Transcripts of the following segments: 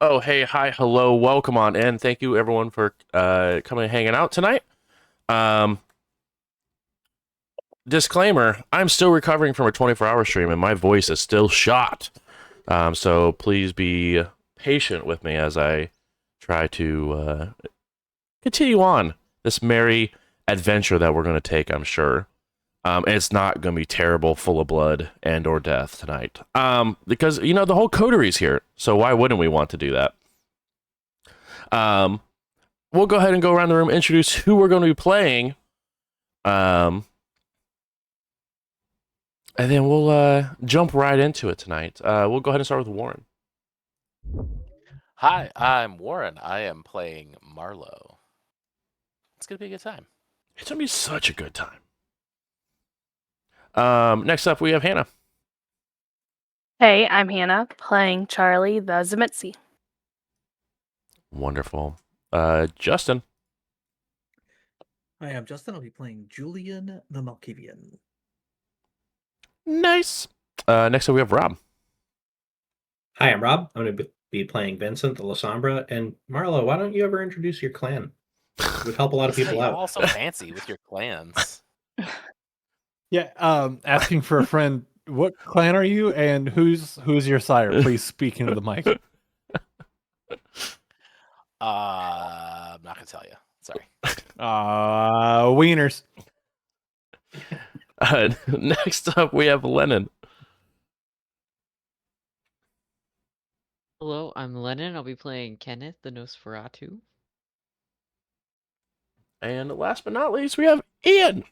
Oh, hey, hi, hello, welcome on in. Thank you everyone for coming and hanging out tonight. Um, Disclaimer: I'm still recovering from a 24-hour stream, and my voice is still shot. So please be patient with me as I try to continue on this merry adventure that we're going to take. I'm sure. And it's not going to be terrible, full of blood and or death tonight. Because the whole coterie's here, so why wouldn't we want to do that? Um, we'll go ahead and go around the room, introduce who we're going to be playing, um, and then we'll jump right into it tonight. We'll go ahead and start with Warren. Hi, I'm Warren. I am playing Marlowe. It's going to be a good time. It's going to be such a good time. Next up, we have Hannah. Hey, I'm Hannah, playing Charlie the Zemitzi. Wonderful. Justin. Hi, I'm Justin. I'll be playing Julian the Malkavian. Nice. Next up, we have Rob. Hi, I'm Rob. I'm going to be playing Vincent the Lasombra. And Marlo, why don't you ever introduce your clan? It would help a lot of people You're out. all so fancy with your clans. Yeah, asking for a friend. What clan are you, and who's your sire? Please speak into the mic. I'm not going to tell you. Sorry. Wieners. Next up, we have Lennon. Hello, I'm Lennon. I'll be playing Kenneth the Nosferatu. And last but not least, we have Ian.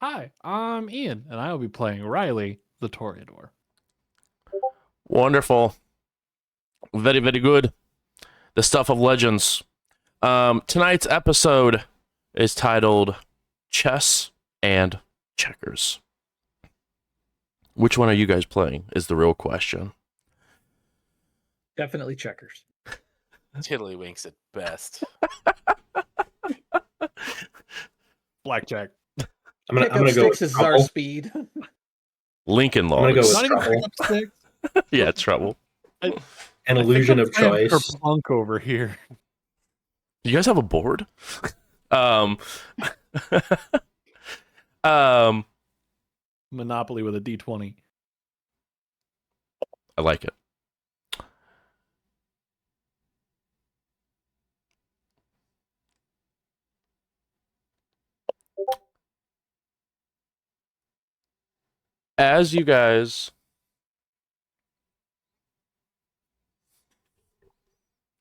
Hi, I'm Ian, and I will be playing Riley the Toreador. Wonderful. Very, very good. The stuff of legends. Tonight's episode is titled Chess and Checkers. Which one are you guys playing is the real question. Definitely checkers. Tiddlywinks at best. Blackjack. I'm gonna go sticks is our trouble. speed. Lincoln I'm gonna go Logs. with Not even trouble. pick up sticks. Yeah, trouble. An illusion of choice. For Punk over here. You guys have a board? um, um, Monopoly with a D20. I like it. As you guys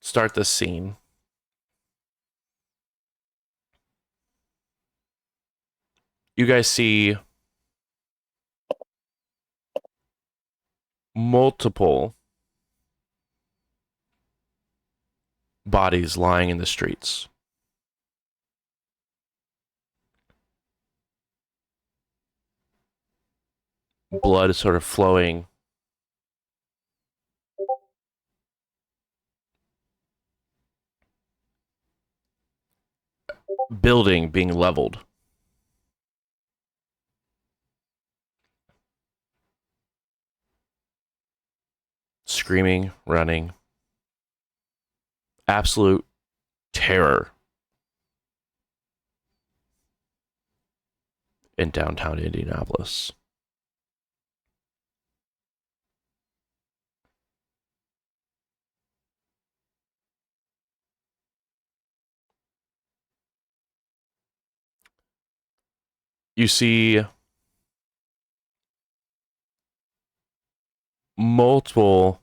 start this scene, you guys see multiple bodies lying in the streets. Blood is sort of flowing. Building being leveled. Screaming, running. Absolute terror in downtown Indianapolis. You see multiple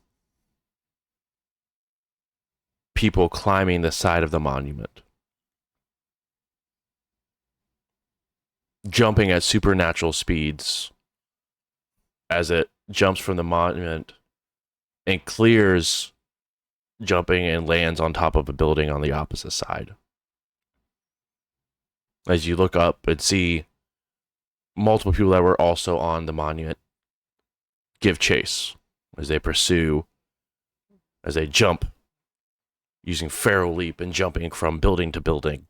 people climbing the side of the monument, jumping at supernatural speeds as it jumps from the monument and clears, jumping and lands on top of a building on the opposite side. As you look up and see multiple people that were also on the monument give chase as they pursue, as they jump using feral leap and jumping from building to building.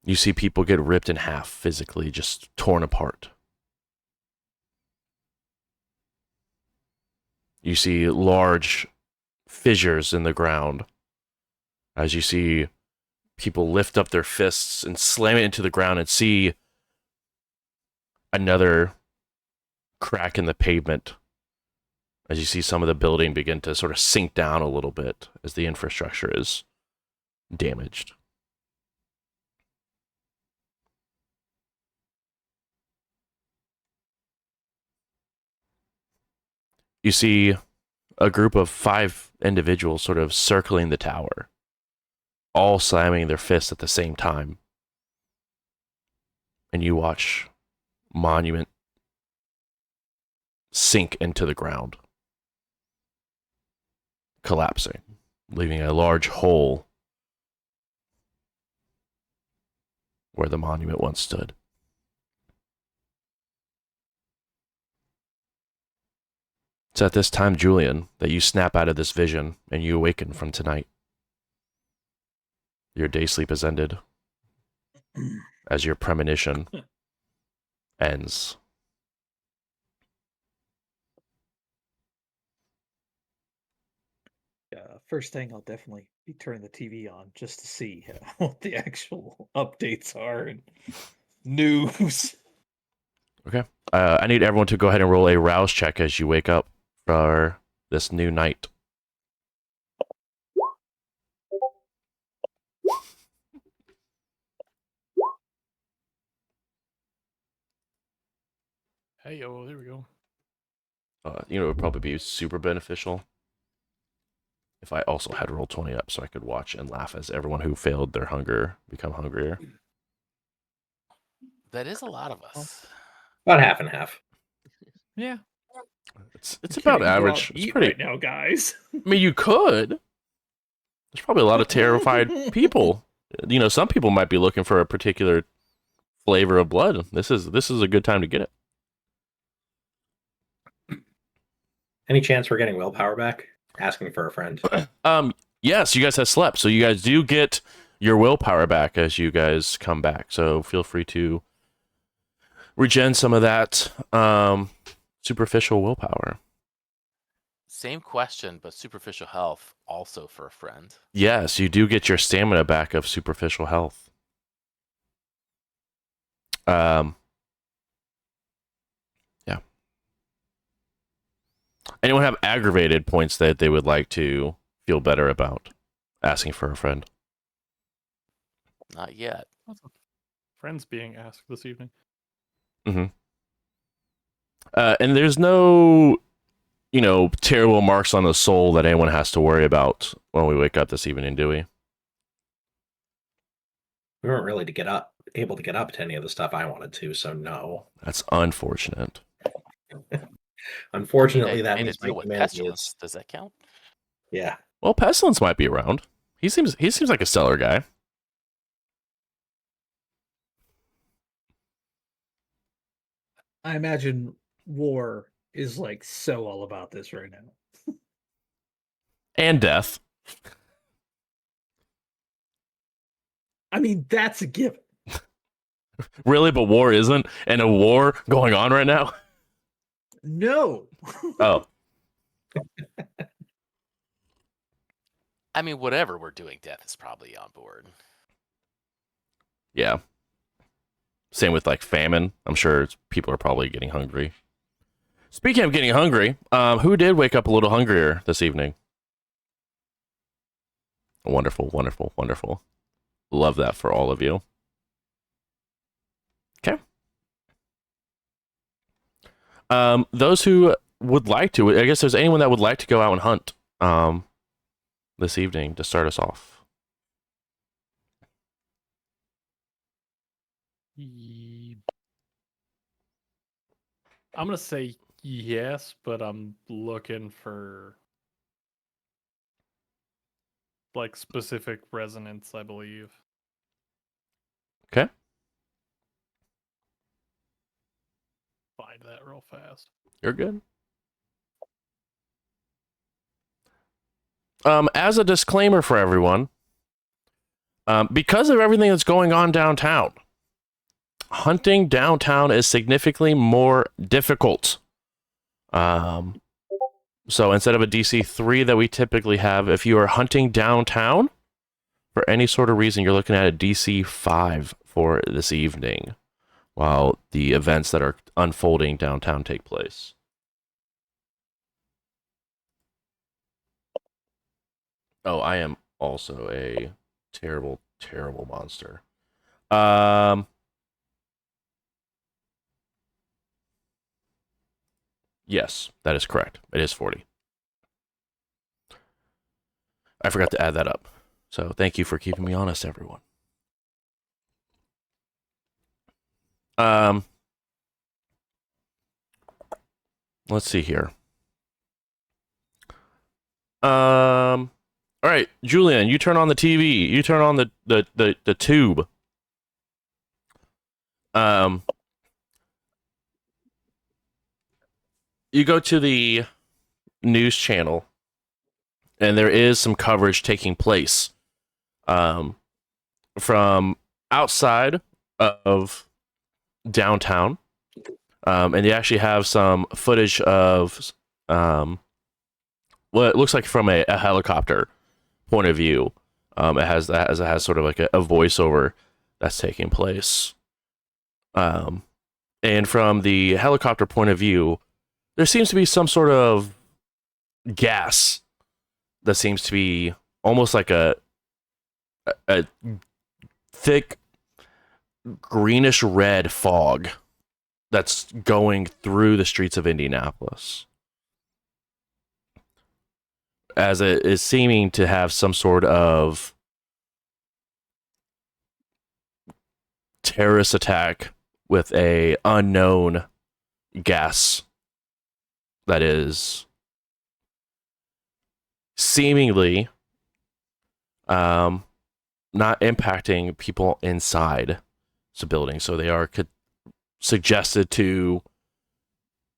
You see people get ripped in half physically, just torn apart You see large fissures in the ground as you see people lift up their fists and slam it into the ground and see another crack in the pavement as you see some of the building begin to sort of sink down a little bit as the infrastructure is damaged. You see a group of 5 individuals sort of circling the tower, all slamming their fists at the same time. And you watch Monument sink into the ground, collapsing, leaving a large hole where the monument once stood. It's at this time, Julian, that you snap out of this vision and you awaken from tonight. Your day sleep has ended as your premonition ends. First thing, I'll definitely be turning the TV on just to see what the actual updates are and news. Okay. I need everyone to go ahead and roll a rouse check as you wake up for this new night. Hey, yo, there we go. It would probably be super beneficial if I also had Roll20 up so I could watch and laugh as everyone who failed their hunger become hungrier. That is a lot of us. About half and half. Yeah. It's Can't about even go out average. and It's eat pretty. right now, guys. I mean, you could. There's probably a lot of terrified people. Some people might be looking for a particular flavor of blood. This is a good time to get it. Any chance we're getting willpower back? Asking for a friend. Yes, you guys have slept, so you guys do get your willpower back as you guys come back. So feel free to regen some of that superficial willpower. Same question, but superficial health also for a friend. Yes, you do get your stamina back of superficial health. Yeah. Anyone have aggravated points that they would like to feel better about asking for a friend? Not yet. Friends being asked this evening. Mm-hmm. And there's no, terrible marks on the soul that anyone has to worry about when we wake up this evening, do we? We weren't really able to get up to any of the stuff I wanted to, so no. That's unfortunate. Unfortunately, I that made a means my deal with humanity pestilence. is... Does that count? Yeah. Well, Pestilence might be around. He seems like a stellar guy. I imagine War is like so all about this right now. And death. I mean, that's a given. Really, but war isn't? And a war going on right now? No. Oh. I mean, whatever we're doing, death is probably on board. Yeah. Same with like famine. I'm sure people are probably getting hungry. Speaking of getting hungry, who did wake up a little hungrier this evening? Wonderful, wonderful, wonderful. Love that for all of you. Okay. Those who would like to, I guess there's anyone that would like to go out and hunt this evening to start us off. I'm gonna say yes, but I'm looking for like specific resonance, I believe. Okay. Find that real fast. You're good. As a disclaimer for everyone, because of everything that's going on downtown, hunting downtown is significantly more difficult. So instead of a DC 3 that we typically have, if you are hunting downtown for any sort of reason, you're looking at a DC 5 for this evening while the events that are unfolding downtown take place. Oh, I am also a terrible, terrible monster. Yes, that is correct. It is 40. I forgot to add that up. So thank you for keeping me honest, everyone. Let's see here. All right, Julian, you turn on the TV. You turn on the tube. You go to the news channel, and there is some coverage taking place from outside of downtown, and they actually have some footage of what it looks like from a helicopter point of view. It has sort of like a voiceover that's taking place, and from the helicopter point of view, there seems to be some sort of gas that seems to be almost like a thick greenish red fog that's going through the streets of Indianapolis, as it is seeming to have some sort of terrorist attack with a unknown gas that is seemingly not impacting people inside the building. So they are suggested to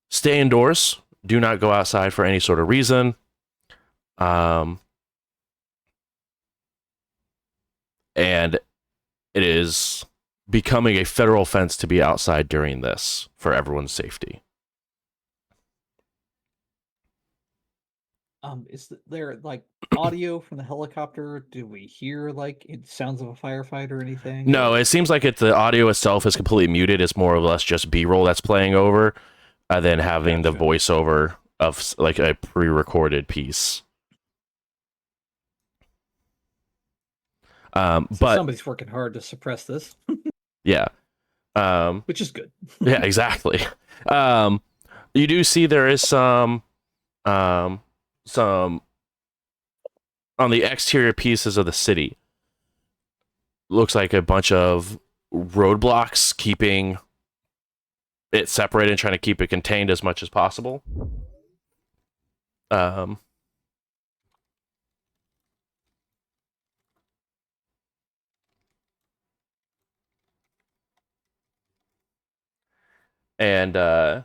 stay indoors, do not go outside for any sort of reason. And it is becoming a federal offense to be outside during this for everyone's safety. Is there like audio from the helicopter? Do we hear like sounds of a firefight or anything? No, it seems like the audio itself is completely muted. It's more or less just B-roll that's playing over, and then having the voiceover of like a pre-recorded piece. So but somebody's working hard to suppress this, yeah, which is good. yeah, exactly. You do see there is some on the exterior pieces of the city. Looks like a bunch of roadblocks keeping it separated and trying to keep it contained as much as possible. And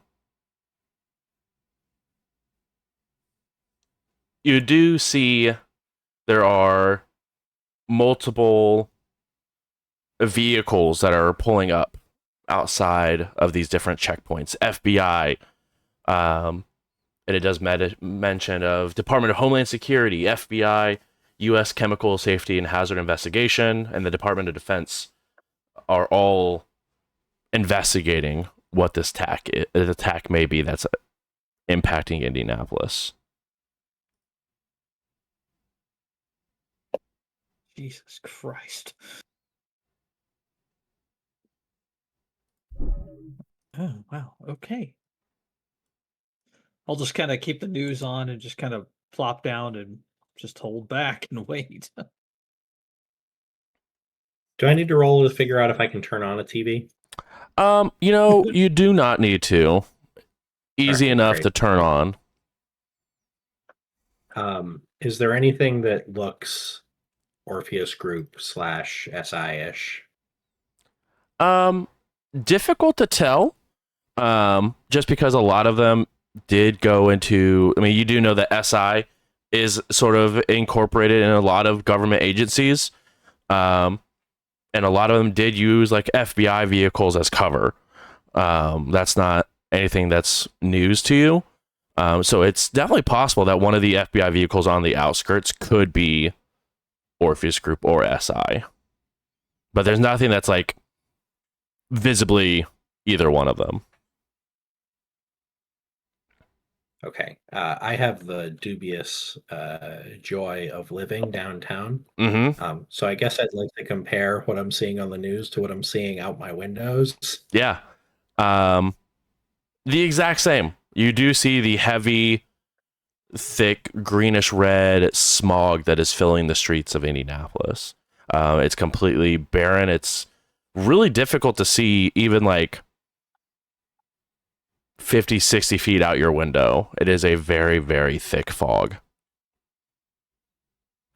you do see there are multiple vehicles that are pulling up outside of these different checkpoints. FBI, and it does mention of Department of Homeland Security, FBI, U.S. Chemical Safety and Hazard Investigation, and the Department of Defense are all investigating what this attack may be that's impacting Indianapolis. Jesus Christ. Oh, wow. Okay. I'll just kind of keep the news on and just kind of plop down and just hold back and wait. Do I need to roll to figure out if I can turn on a TV? You do not need to. Easy Okay, enough great. to turn on. Is there anything that looks Orpheus Group / SI-ish? Difficult to tell. Just because a lot of them did go into, I mean, you do know that SI is sort of incorporated in a lot of government agencies. And a lot of them did use like FBI vehicles as cover. That's not anything that's news to you. So it's definitely possible that one of the FBI vehicles on the outskirts could be Orpheus Group or SI. But there's nothing that's like visibly either one of them. Okay. I have the dubious joy of living downtown. Mm-hmm. So I guess I'd like to compare what I'm seeing on the news to what I'm seeing out my windows. Yeah. The exact same. You do see the heavy, thick, greenish red smog that is filling the streets of Indianapolis. It's completely barren. It's really difficult to see even like 50, 60 feet out your window. It is a very, very thick fog.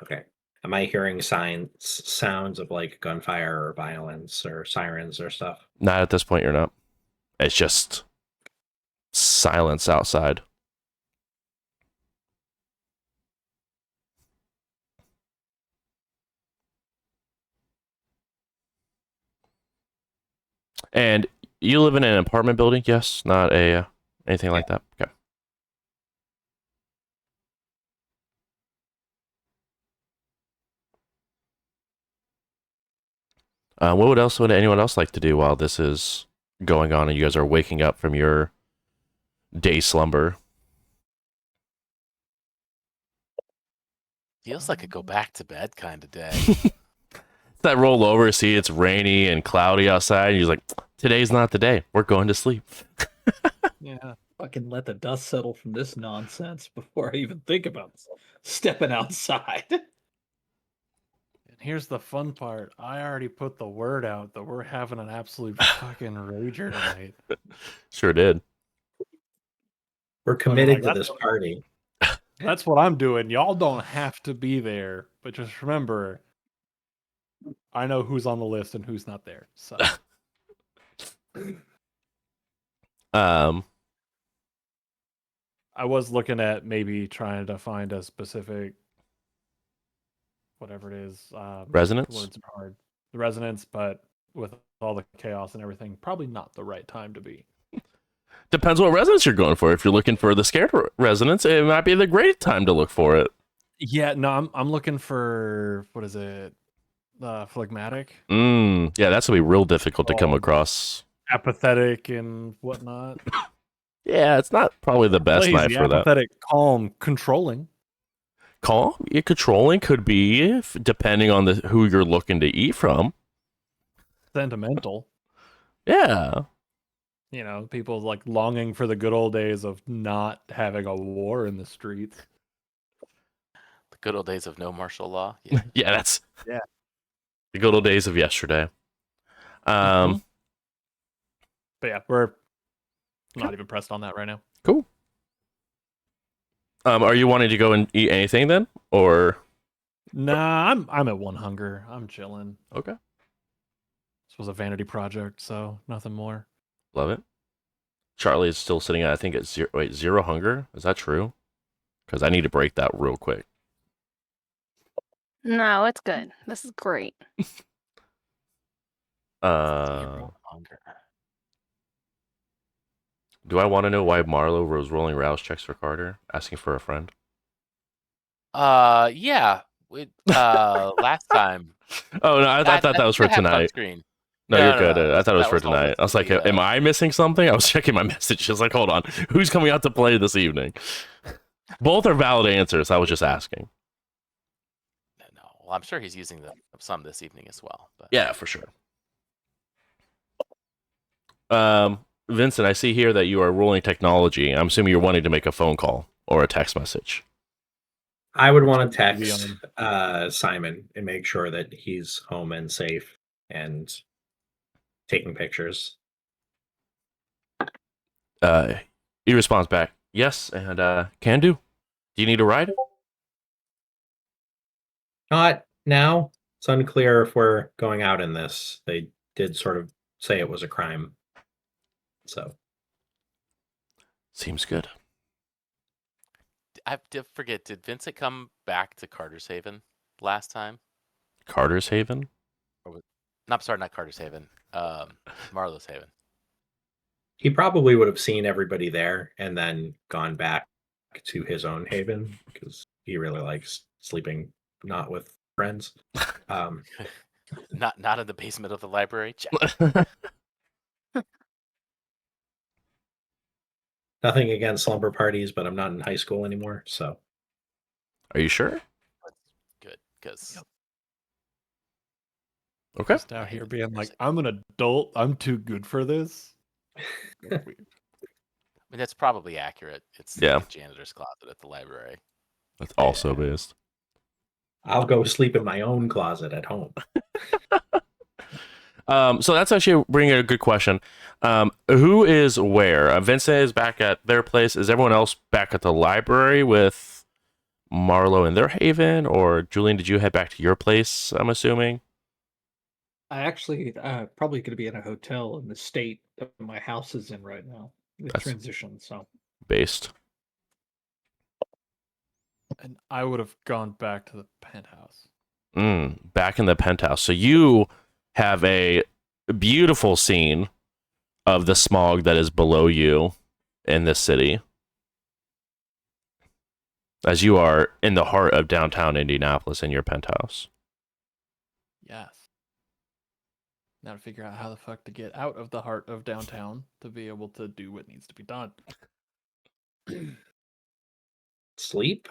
Okay. Am I hearing sounds of like gunfire or violence or sirens or stuff? Not at this point, you're not. It's just silence outside. And you live in an apartment building? Yes, not a anything like that. Okay. What would anyone else like to do while this is going on and you guys are waking up from your day slumber? Feels like a go back to bed kind of day. That roll over, see it's rainy and cloudy outside, and you're like, today's not the day. We're going to sleep. Yeah. Fucking let the dust settle from this nonsense before I even think about stepping outside. And here's the fun part. I already put the word out that we're having an absolute fucking rager tonight. Sure did. We're committed like, to this party. That's what I'm doing. Y'all don't have to be there, but just remember, I know who's on the list and who's not there. So I was looking at maybe trying to find a specific, whatever it is. Resonance? Words are hard. The resonance, but with all the chaos and everything, probably not the right time to be. Depends what resonance you're going for. If you're looking for the scared resonance, it might be the great time to look for it. Yeah, no, I'm looking for, what is it? Phlegmatic. Yeah, that's gonna be real difficult to come Oh. across. Apathetic and whatnot. Yeah, it's not probably the best Lazy, night for that. apathetic, calm, controlling. Calm, controlling could be depending on who you're looking to eat from. Sentimental. Yeah. You know, people like longing for the good old days of not having a war in the streets. The good old days of no martial law. Yeah. Yeah, that's Yeah. the good old days of yesterday. But yeah, we're not even pressed on that right now. Cool. Are you wanting to go and eat anything then, or? Nah, I'm at one hunger. I'm chilling. Okay, This was a vanity project, so nothing more. love it. Charlie is still sitting at, I think it's zero hunger. Is that true? Because I need to break that real quick. No, it's good. This is great. Zero hunger. Do I want to know why Marlo was rolling rouse checks for Carter, asking for a friend? Yeah. Last time. Oh no, I thought that was for tonight. Screen. No, No, you're no, good. no, I thought it was that for was all tonight. with I was like, the, am I missing something? I was checking my messages. Like, hold on, who's coming out to play this evening? Both are valid answers. I was just asking. No, well, I'm sure he's using some this evening as well. But Yeah, for sure. Vincent, I see here that you are rolling technology. I'm assuming you're wanting to make a phone call or a text message. I would want to text Simon and make sure that he's home and safe and taking pictures. He responds back, yes, and can do. Do you need a ride? Not now. It's unclear if we're going out in this. They did sort of say it was a crime. So Seems good. I did forget. Did Vincent come back to Carter's Haven last time? Carter's Haven? No, sorry, not Carter's Haven. Marlo's Haven. he probably would have seen everybody there and then gone back to his own haven because he really likes sleeping not with friends. Not in the basement of the library. Check. Nothing against slumber parties, but I'm not in high school anymore, so Are you sure? Good, because Okay. Just out I hate here it. being There's like, I'm an adult. I'm too good for this. I mean, that's probably accurate. It's Yeah. like a janitor's closet at the library. That's also based. I'll go sleep in my own closet at home. So that's actually bringing a good question. Who is where? Vincent is back at their place. Is everyone else back at the library with Marlo in their haven? Or Julian, did you head back to your place, I'm assuming? I actually probably going to be in a hotel in the state that my house is in right now with That's transition. So based. And I would have gone back to the penthouse. Back in the penthouse. So you have a beautiful scene of the smog that is below you in this city, as you are in the heart of downtown Indianapolis in your penthouse. Yes. Now to figure out how the fuck to get out of the heart of downtown to be able to do what needs to be done. Sleep?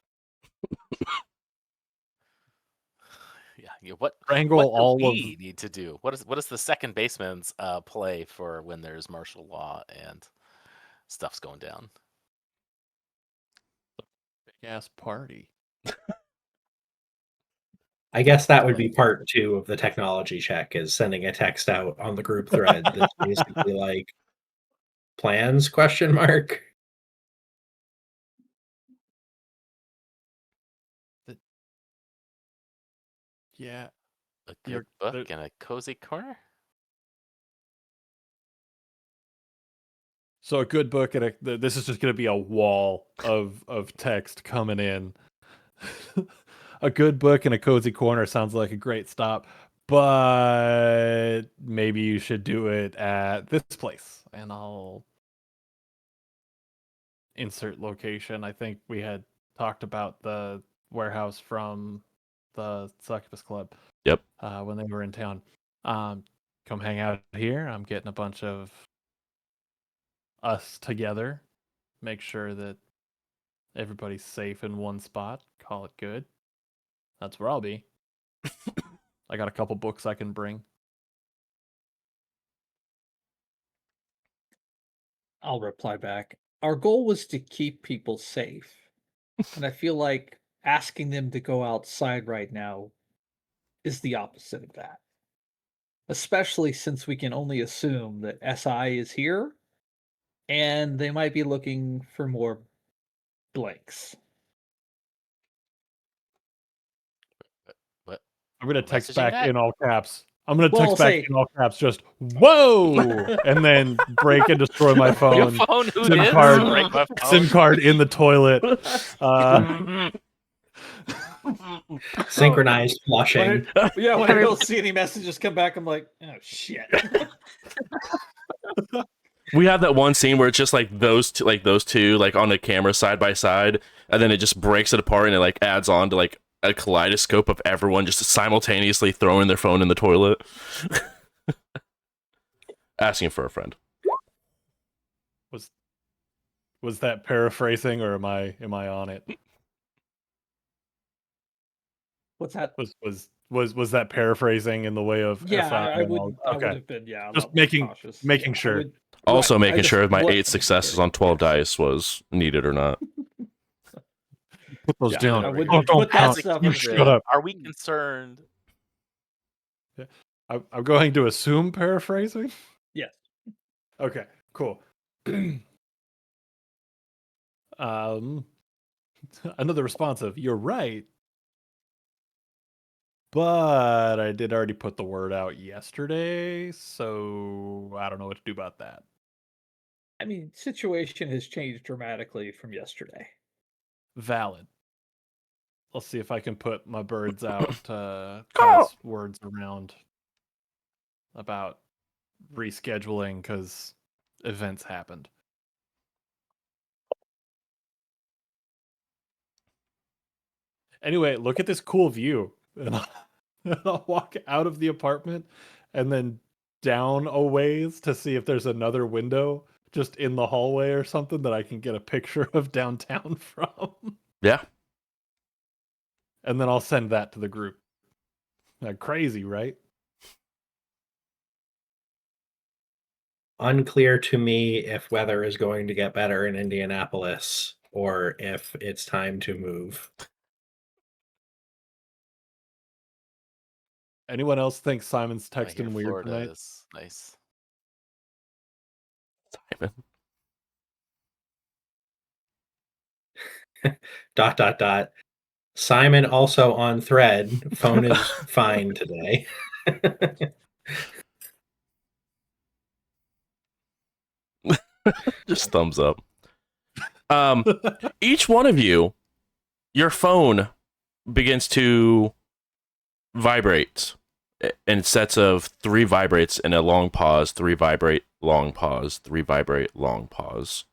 Yeah. What Wrangle do all we of need to do? What is the second baseman's play for when there's martial law and stuff's going down? big ass party. I guess that would be part 2 of the technology check is sending a text out on the group thread that's basically like plans question mark. Yeah. A You're- good book there- and a cozy corner? So a good book and this is just going to be a wall of text coming in. A good book and a cozy corner sounds like a great stop, but maybe you should do it at this place. And I'll insert location. I think we had talked about the warehouse from the Succubus Club. Yep. When they were in town. Come hang out here. I'm getting a bunch of us together. Make sure that everybody's safe in one spot. Call it good. That's where I'll be. I got a couple books I can bring. I'll reply back. Our goal was to keep people safe. And I feel like asking them to go outside right now is the opposite of that. Especially since we can only assume that SI is here and they might be looking for more blanks. What? I'm gonna text Messaging back that? in all caps. I'm gonna Well, text back say- in all caps. Just whoa, and then break and destroy my Your phone. phone? Who SIM did? card. Break my SIM phone? card in the toilet. Synchronized flushing. Yeah, when I don't see any messages come back, I'm like, oh shit. We have that one scene where it's just like those two like on the camera side by side, and then it just breaks it apart and it like adds on to like a kaleidoscope of everyone just simultaneously throwing their phone in the toilet. Asking for a friend. Was that paraphrasing or am I on it? What's that? Was that paraphrasing in the way of Yeah, SI I and would. all- I would okay. have been. Yeah, a Just lot more making cautious. making Yeah, I sure. would- Also right, I making just sure if my wasn't 8 successes on kidding. 12 dice was needed or not. Put those Yeah, down. I Over wouldn't here. Don't put that count. stuff You in shut there. up. Are we concerned? I'm going to assume paraphrasing. Yes. Okay, cool. Another response of "You're right," but I did already put the word out yesterday, so I don't know what to do about that. I mean, situation has changed dramatically from yesterday. Valid. Let's see if I can put my birds out to pass words around about rescheduling because events happened. Anyway, look at this cool view. And I'll walk out of the apartment and then down a ways to see if there's another window just in the hallway or something that I can get a picture of downtown from. Yeah. And then I'll send that to the group. Crazy, right? Unclear to me if weather is going to get better in Indianapolis or if it's time to move. Anyone else think Simon's I hear texting weird Florida tonight? is nice. Simon. .. Simon also on thread. Phone is fine today. Just thumbs up. Each one of you, your phone begins to vibrate in sets of 3 vibrates in a long pause, 3 vibrate, long pause, 3 vibrate, long pause.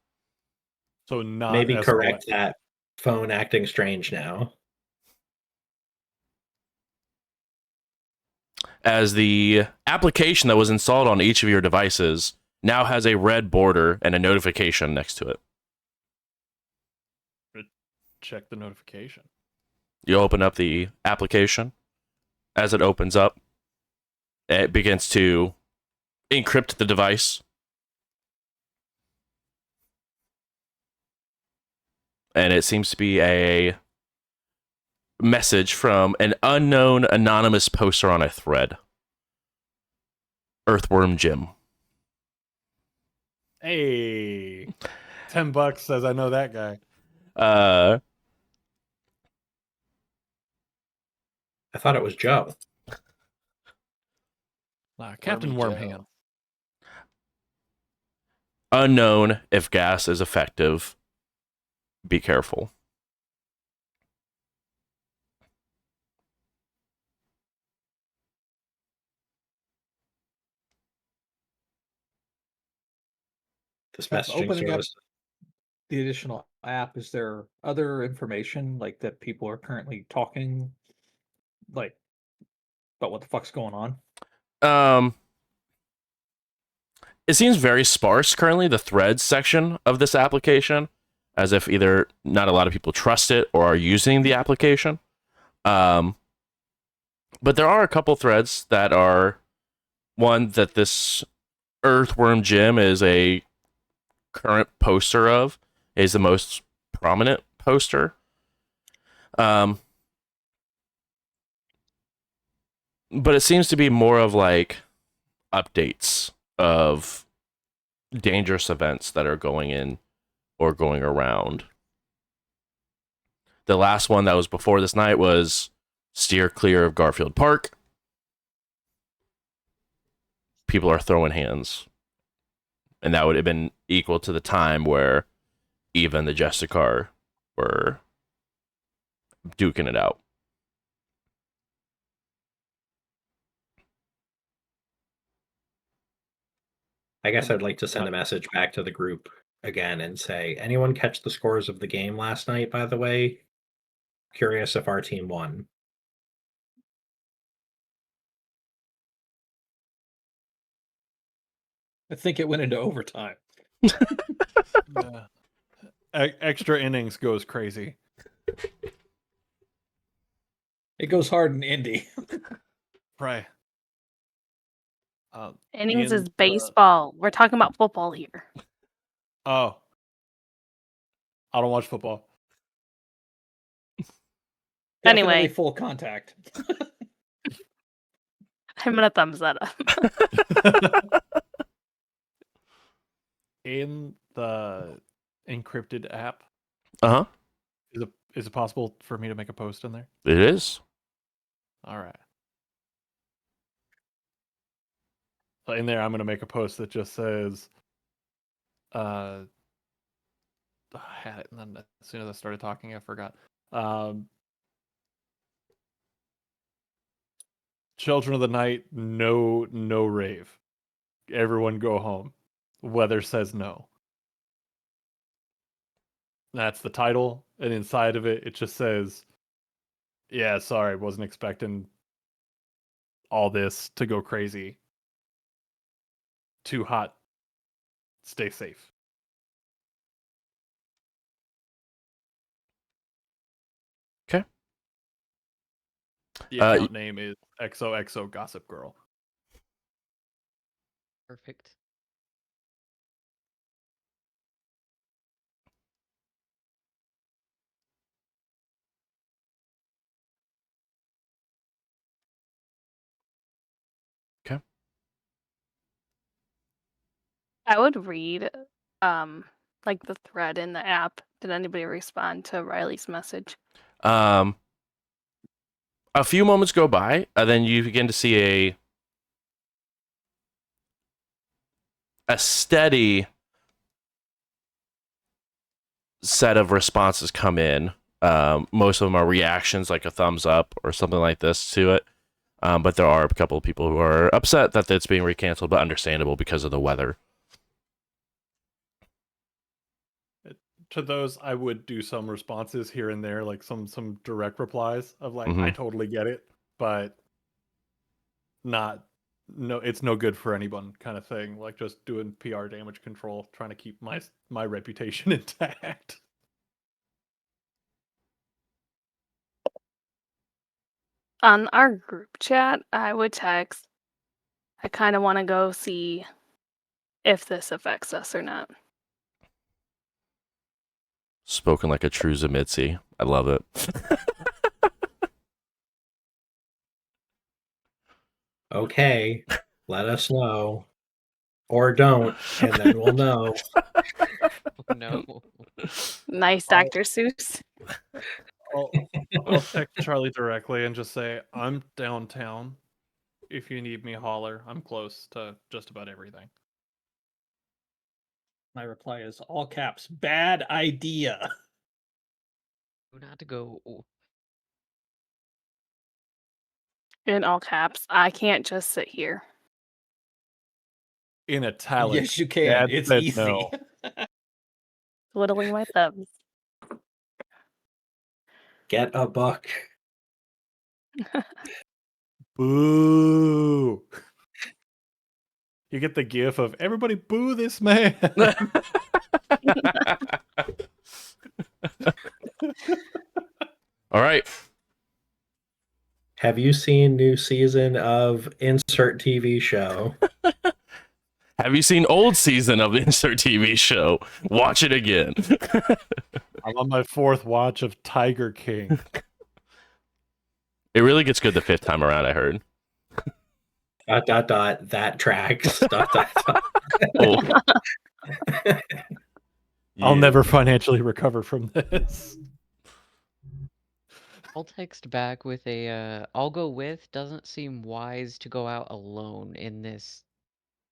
So not Maybe SOS. correct that. Phone acting strange now. As the application that was installed on each of your devices now has a red border and a notification next to it. Check the notification. You open up the application. As it opens up, it begins to encrypt the device. And it seems to be a message from an unknown anonymous poster on a thread. Earthworm Jim. Hey, $10 says I know that guy. I thought it was Joe. Captain Wormy Wormhand. Joe. Unknown if gas is effective. Be careful. This messaging Opening up service. the additional app, is there other information like that people are currently talking like about what the fuck's going on? It seems very sparse currently, the threads section of this application, as if either not a lot of people trust it or are using the application. But there are a couple threads that are one that this Earthworm Jim is a current poster of, is the most prominent poster. But it seems to be more of like updates of dangerous events that are going in or going around. The last one that was before this night was steer clear of Garfield Park. People are throwing hands. And that would have been equal to the time where Eva and the Jessica were duking it out. I guess I'd like to send a message back to the group again and say, anyone catch the scores of the game last night, by the way? Curious if our team won. I think it went into overtime. Yeah. Extra innings goes crazy. It goes hard in Indy. Right. Innings in is baseball. We're talking about football here. Oh. I don't watch football. Anyway. Definitely full contact. I'm gonna thumbs that up. In the encrypted app, Uh-huh. is it possible for me to make a post in there? It is. All right. So in there, I'm going to make a post that just says, I had it, and then as soon as I started talking, I forgot. Children of the Night, no rave. Everyone go home. Weather says no. That's the title, and inside of it, it just says, Yeah, sorry, wasn't expecting all this to go crazy. Too hot. Stay safe. Okay. The account name is XOXO Gossip Girl. Perfect. Okay. I would read like the thread in the app. Did anybody respond to Riley's message? A few moments go by, and then you begin to see a steady set of responses come in. Most of them are reactions, like a thumbs up or something like this to it. But there are a couple of people who are upset that it's being recanceled, but understandable because of the weather. To those, I would do some responses here and there, like some direct replies of like, Mhm. I totally get it, but it's no good for anyone kind of thing. Like just doing PR damage control, trying to keep my reputation intact. On our group chat, I would text, I kind of want to go see if this affects us or not. Spoken like a true Zemitzi. I love it. Okay, let us know. Or don't, and then we'll know. Oh no. Nice, Oh. Dr. Seuss. I'll text Charlie directly and just say, I'm downtown. If you need me, holler. I'm close to just about everything. My reply is all caps, bad idea. Not to go. In all caps, I can't just sit here. In italics. Yes, you can. Dad It's said easy. no. Twiddling my thumbs. Get a book. Boo! You get the gif of everybody boo this man. All right. Have you seen new season of Insert TV Show? Have you seen old season of Insert TV Show? Watch it again. I'm on my 4th watch of Tiger King. It really gets good the 5th time around, I heard. ... That tracks. ... Oh. I'll Yeah. never financially recover from this. I'll text back with a I'll go with, doesn't seem wise to go out alone in this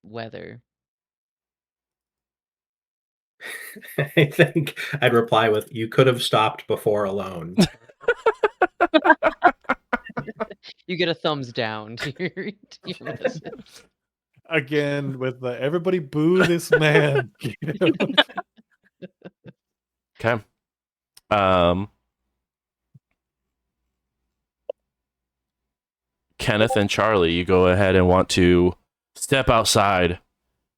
weather. I think I'd reply with, you could have stopped before alone. You get a thumbs down to your message. Again, with the everybody boo this man. Okay. Kenneth and Charlie, you go ahead and want to step outside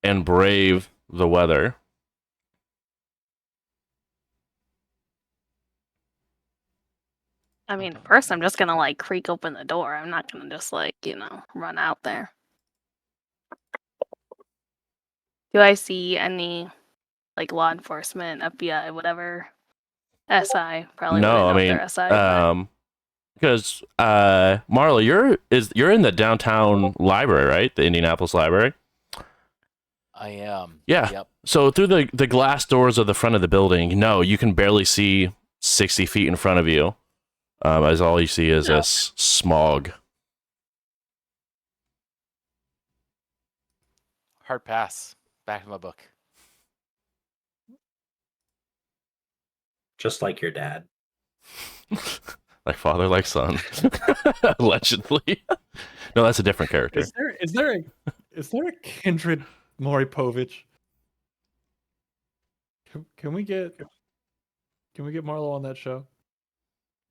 and brave the weather. I mean, first I'm just gonna like creak open the door. I'm not gonna just like, run out there. Do I see any like law enforcement, FBI, whatever? SI probably No, wouldn't know I if mean, they're SI, but because Marla, you're in the downtown library, right? The Indianapolis library. I am. Yeah. Yep. So through the glass doors of the front of the building, no, you can barely see 60 feet in front of you, as all you see is this smog. Hard pass. Back in my book. Just like your dad. Like father, like son. Allegedly. No, that's a different character. Is there a Kindred Moripovich? Can we get Marlo on that show?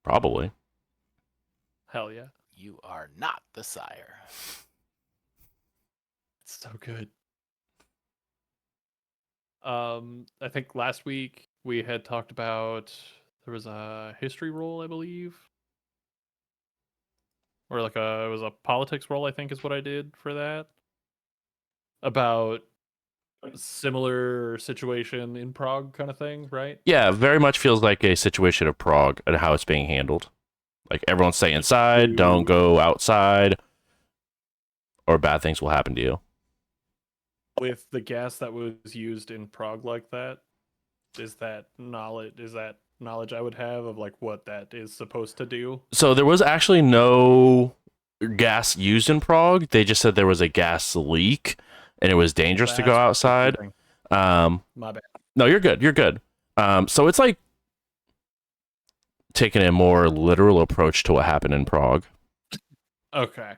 Probably. Hell yeah. You are not the sire. It's so good. I think last week we had talked about there was a history roll, I believe. Or like it was a politics roll, I think is what I did for that. About a similar situation in Prague kind of thing, right? Yeah, very much feels like a situation of Prague and how it's being handled. Like everyone stay inside, don't go outside, or bad things will happen to you. With the gas that was used in Prague like that, is that knowledge I would have of like what that is supposed to do? So there was actually no gas used in Prague. They just said there was a gas leak and it was dangerous to go That's outside. confusing. My bad. No, you're good. You're good. So it's like taking a more literal approach to what happened in Prague. Okay.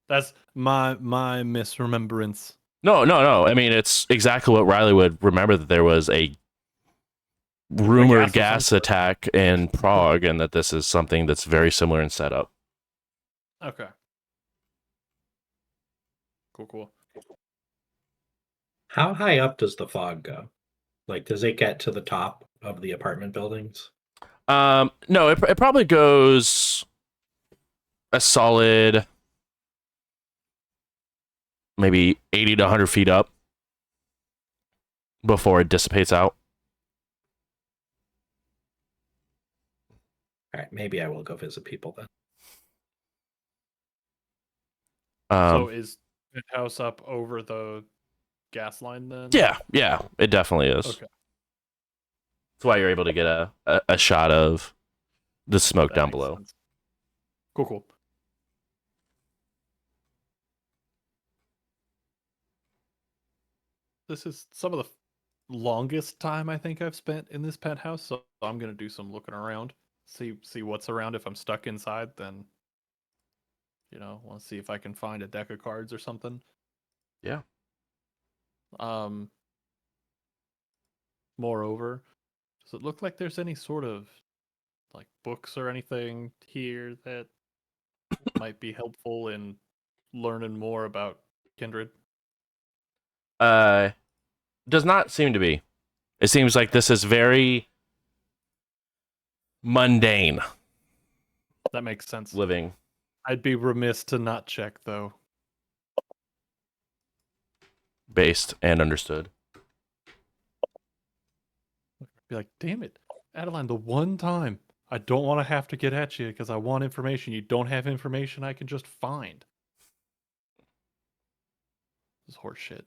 That's my misremembrance. No. I mean, it's exactly what Riley would remember, that there was a rumored gas attack in Prague and that this is something that's very similar in setup. Okay. Cool. How high up does the fog go? Like, does it get to the top of the apartment buildings? No, it probably goes a solid maybe 80 to 100 feet up before it dissipates out. All right, maybe I will go visit people then. So is the house up over the gas line then? Yeah, it definitely is. Okay. That's why you're able to get a shot of the smoke That down makes below. sense. Cool. This is some of the longest time I think I've spent in this penthouse, so I'm gonna do some looking around, see what's around. If I'm stuck inside, then want to see if I can find a deck of cards or something. Yeah. Moreover, does it look like there's any sort of like books or anything here that might be helpful in learning more about Kindred? Does not seem to be. It seems like this is very mundane That makes sense. living. I'd be remiss to not check, though. Based and understood. Be like, damn it, Adeline, the one time I don't want to have to get at you because I want information. You don't have information I can just find. This is horse shit.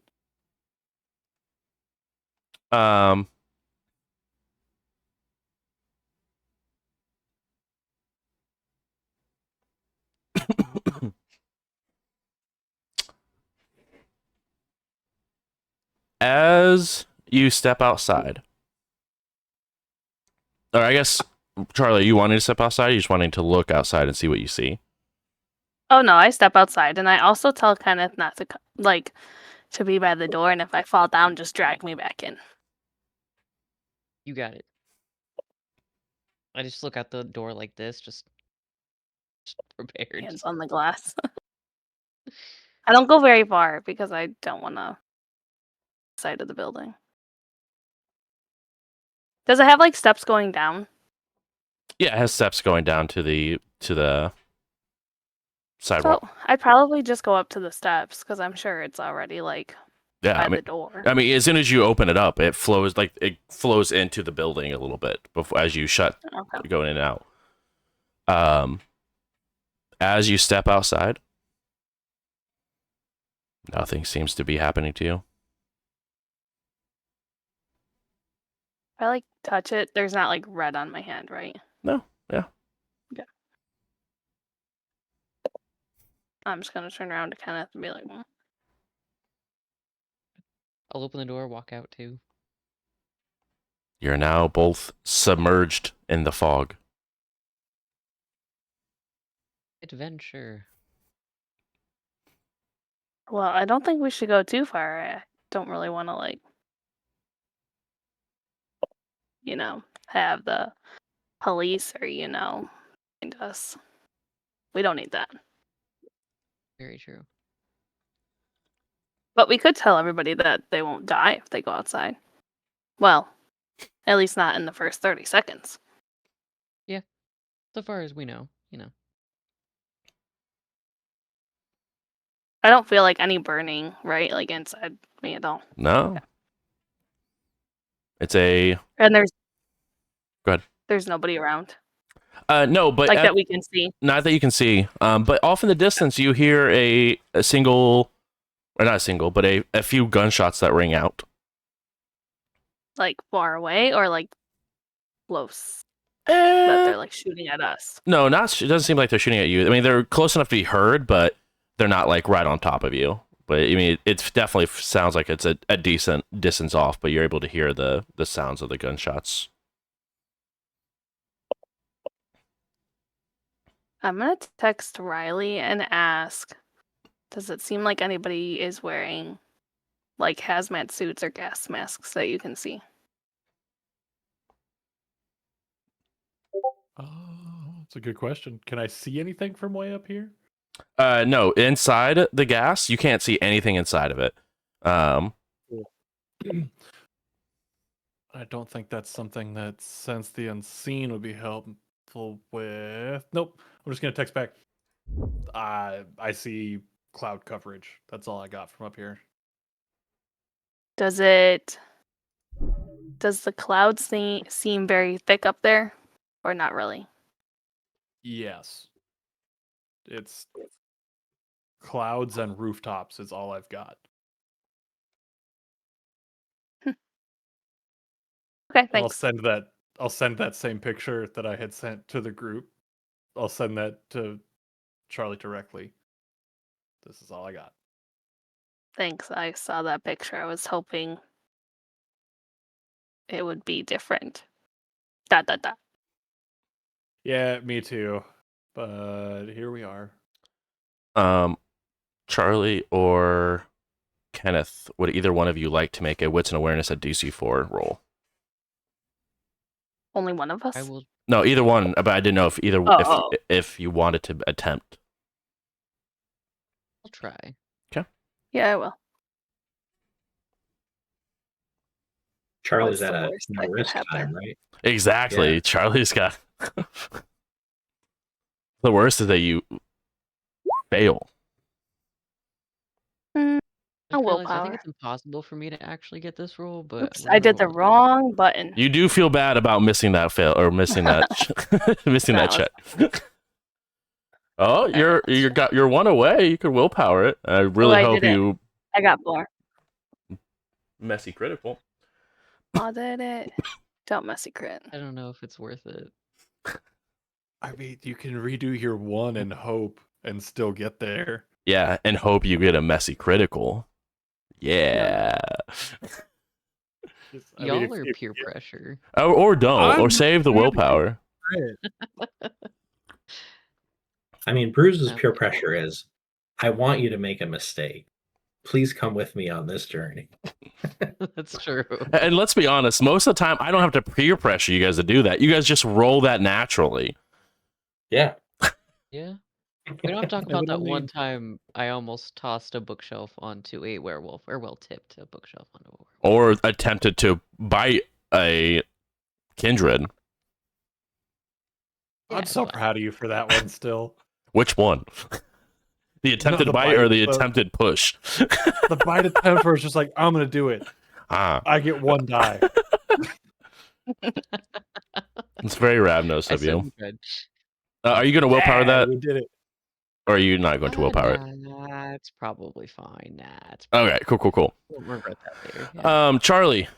As you step outside, or I guess, Charlie, you wanting to step outside? Or you just wanting to look outside and see what you see? Oh no, I step outside, and I also tell Kenneth not to to be by the door, and if I fall down, just drag me back in. You got it. I just look out the door like this, just prepared. Hands on the glass. I don't go very far because I don't want to side of the building. Does it have like steps going down? Yeah, it has steps going down to the sidewalk. So I'd probably just go up to the steps because I'm sure it's already like by the door. I mean, as soon as you open it up, it flows into the building a little bit before as you shut going in and out. As you step outside, nothing seems to be happening to you. If I like touch it, there's not like red on my hand, right? No, yeah. Okay. I'm just gonna turn around to Kenneth and be like, I'll open the door, walk out too. You're now both submerged in the fog. Adventure. well, I don't think we should go too far. I don't really want to have the police or find us. We don't need that. Very true. But we could tell everybody that they won't die if they go outside. Well, at least not in the first 30 seconds. So far as we know, you know. I don't feel like any burning, right? Like inside me at all. No. Yeah. It's a And Go ahead. there's nobody around. No, but Like that we can see. not that you can see. But off in the distance, you hear a single, or not a single, but a few gunshots that ring out. Like far away or like close. That they're like shooting at us. No, it doesn't seem like they're shooting at you. I mean, they're close enough to be heard, but they're not like right on top of you. But I mean, it definitely sounds like it's a decent distance off, but you're able to hear the sounds of the gunshots. I'm gonna text Riley and ask, does it seem like anybody is wearing like hazmat suits or gas masks that you can see? That's a good question. Can I see anything from way up here? No, inside the gas, you can't see anything inside of it. I don't think that's something that Sense the Unseen would be helpful with. Nope. I'm just gonna text back. I see cloud coverage. That's all I got from up here. Does the clouds seem very thick up there? Or not really? Yes. It's clouds and rooftops is all I've got. Okay, And thanks. I'll send that same picture that I had sent to the group. I'll send that to Charlie directly. This is all I got. Thanks. I saw that picture. I was hoping it would be different. ... Yeah, me too. But here we are. Charlie or Kenneth, would either one of you like to make a wits and awareness at DC4 roll? Only one of us? I will. No, either one. But I didn't know if either Oh. if you wanted to attempt. I'll try. Yeah, I will. Charlie's What's at the a worst no that could risk happen? time, right? Exactly. Yeah. Charlie's got the worst is that you fail. Mm, I a realize I think willpower. it's impossible for me to actually get this roll, but Oops, I did the whatever. wrong button. You do feel bad about missing that fail or missing that missing that That check. Oh, you're one away. You could willpower it. I really I hope did it. you I got 4. messy critical. I did it. Don't messy crit. I don't know if it's worth it. I mean, you can redo your one and hope and still get there. Yeah, and hope you get a messy critical. Yeah. I mean, Y'all are if peer pressure. Or don't, or I'm save the trying to willpower. I mean, Bruce's No. peer pressure is, I want you to make a mistake. Please come with me on this journey. That's true. And let's be honest, most of the time, I don't have to peer pressure you guys to do that. You guys just roll that naturally. Yeah. Yeah. We don't have to talk I about would that only- one time I almost tossed a bookshelf onto a werewolf, or well, tipped a bookshelf onto a werewolf. Or attempted to bite a kindred. Yeah, I'm so but- proud of you for that one still. Which one? The attempted the bite or bite, the the- attempted push? The bite attempt where it's just like, I'm going to do it. Ah, I get 1 die. it's very Ravnos I of said you. we could. Are you going to willpower Yeah, that? we did it. Or are you not going to willpower it? Nah, it's probably fine. Nah, it's Okay, cool. We'll regret that later. Yeah. Charlie,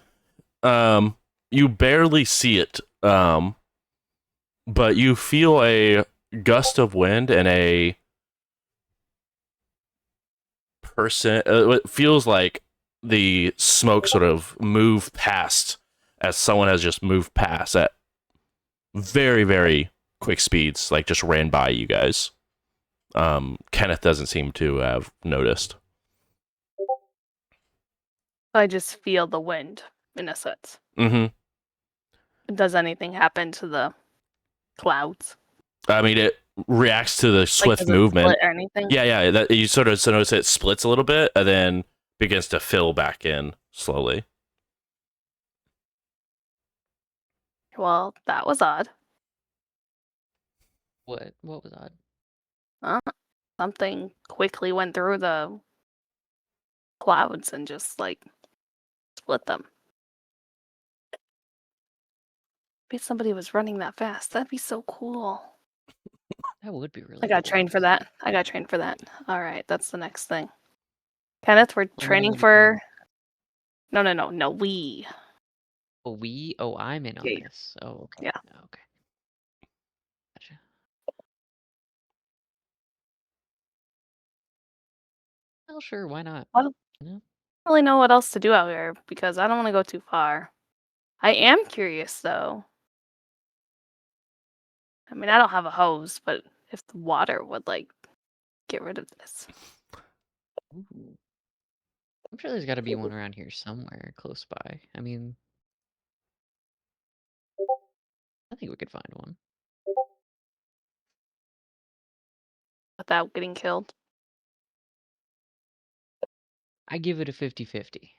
you barely see it, but you feel a gust of wind and a person. It feels like the smoke sort of moved past, as someone has just moved past at very, very quick speeds, like just ran by you guys. Kenneth doesn't seem to have noticed. I just feel the wind, in a sense. Mm-hmm. Does anything happen to the clouds? I mean, reacts to the Like, swift does it movement. split or anything? Yeah. That you sort of notice it splits a little bit and then begins to fill back in slowly. Well, that was odd. What was odd? Something quickly went through the clouds and just like split them. If somebody was running that fast, that'd be so cool. That would be really I got cool. trained for that. All right, that's the next thing. Kenneth, we're Let me training know for. No. We. Oh, Oh, I'm in on Yeah. this. Oh, okay. Yeah. Okay. Gotcha. Well, sure. Why not? Well, You know? I don't really know what else to do out here because I don't want to go too far. I am curious though. I mean, I don't have a hose, but if the water would like get rid of this. Ooh. I'm sure there's got to be one around here somewhere close by. I mean, I think we could find one. Without getting killed. I give it a 50-50.